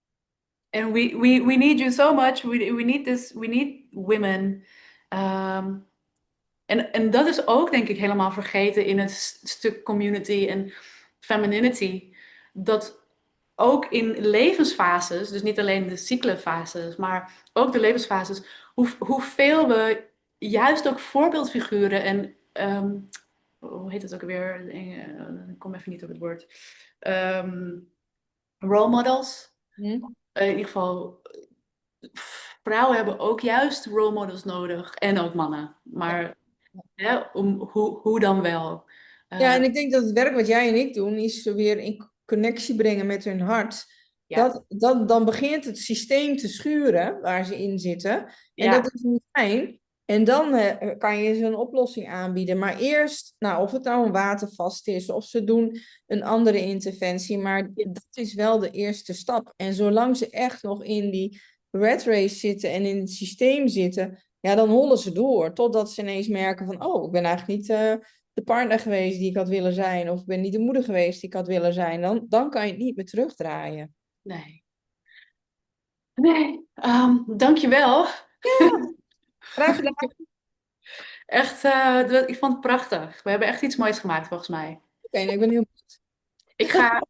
B: And we need you so much. We need this. We need women. Um, en dat is ook, denk ik, helemaal vergeten in het stuk community en femininity. Dat ook in levensfases, dus niet alleen de cyclefases, maar ook de levensfases, hoeveel we juist ook voorbeeldfiguren en, hoe heet het ook alweer? Ik kom even niet op het woord. Role models.
A: hm,
B: In ieder geval, vrouwen hebben ook juist role models nodig. En ook mannen.
A: ja.
B: Maar hè, hoe dan wel?
A: Ja,
B: Uh,
A: en ik denk dat het werk wat jij en ik doen, is ze weer in connectie brengen met hun hart.
B: ja,
A: Dan begint het systeem te schuren waar ze in zitten. En
B: ja,
A: dat is niet fijn. En dan kan je ze een oplossing aanbieden. Maar eerst, nou, of het nou een watervast is, of ze doen een andere interventie. Maar dat is wel de eerste stap. En zolang ze echt nog in die rat race zitten en in het systeem zitten, ja, dan hollen ze door. Totdat ze ineens merken van, oh, ik ben eigenlijk niet de partner geweest die ik had willen zijn, of ik ben niet de moeder geweest die ik had willen zijn, dan kan je het niet meer terugdraaien.
B: nee. Nee, dankjewel.
A: Ja, graag gedaan.
B: Echt, ik vond het prachtig. We hebben echt iets moois gemaakt, volgens mij.
A: Oké, nou, ik ben heel...
B: Ik ga,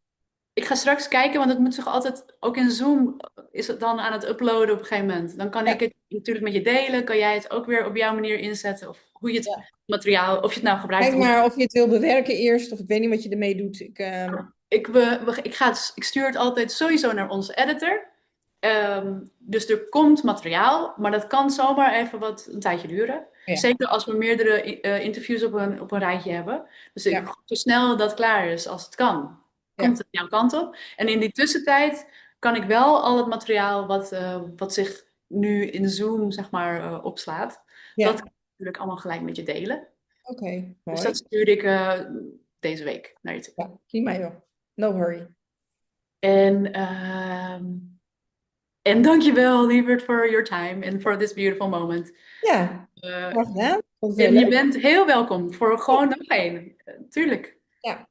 B: ik ga straks kijken, want het moet zich altijd, ook in Zoom, is het dan aan het uploaden op een gegeven moment. Dan kan ik
A: Ja,
B: het natuurlijk met je delen. Kan jij het ook weer op jouw manier inzetten? Of hoe je het
A: ja.
B: materiaal, of je het nou gebruikt.
A: Kijk maar of je het wil bewerken eerst, of ik weet niet wat je ermee doet.
B: Ik stuur het altijd sowieso naar onze editor. Dus er komt materiaal, maar dat kan zomaar even een tijdje duren.
A: Ja,
B: Zeker als we meerdere interviews op een rijtje hebben. Dus
A: ja,
B: zo snel dat klaar is als het kan, komt
A: ja,
B: het jouw kant op. En in die tussentijd kan ik wel al het materiaal wat zich nu in Zoom, zeg maar, opslaat, dat kan
A: ja.
B: ik natuurlijk allemaal gelijk met je delen.
A: Oké,
B: Dus dat
A: mooi.
B: stuur ik deze week naar je toe.
A: Ja, prima joh. No hurry.
B: En, en dankjewel, lieverd, for your time and for this beautiful moment.
A: Ja,
B: Uh,
A: graag gedaan. Vond het
B: en je
A: leuk.
B: bent heel welkom voor gewoon nog één. Tuurlijk.
A: Ja.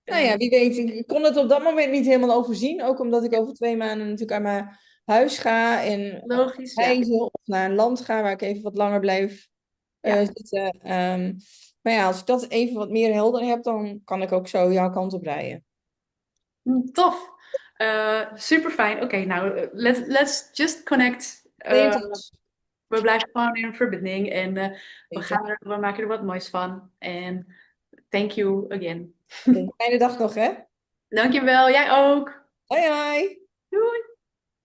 A: Nou
B: Eh,
A: ja, wie weet. Ik kon het op dat moment niet helemaal overzien. Ook omdat ik over 2 maanden natuurlijk uit mijn huis ga. En
B: logisch, ja.
A: reizen of naar een land ga waar ik even wat langer blijf
B: Ja,
A: zitten. Maar ja, als ik dat even wat meer helder heb, dan kan ik ook zo jouw kant op rijden.
B: Tof. Super fijn. Oké, nou, let's just connect.
A: Stay in touch.
B: We blijven gewoon in verbinding en
A: Zeker.
B: we maken er wat moois van. En thank you again.
A: Oké, fijne dag nog, hè?
B: Dankjewel, jij ook.
A: Hoi, hoi.
B: Doei.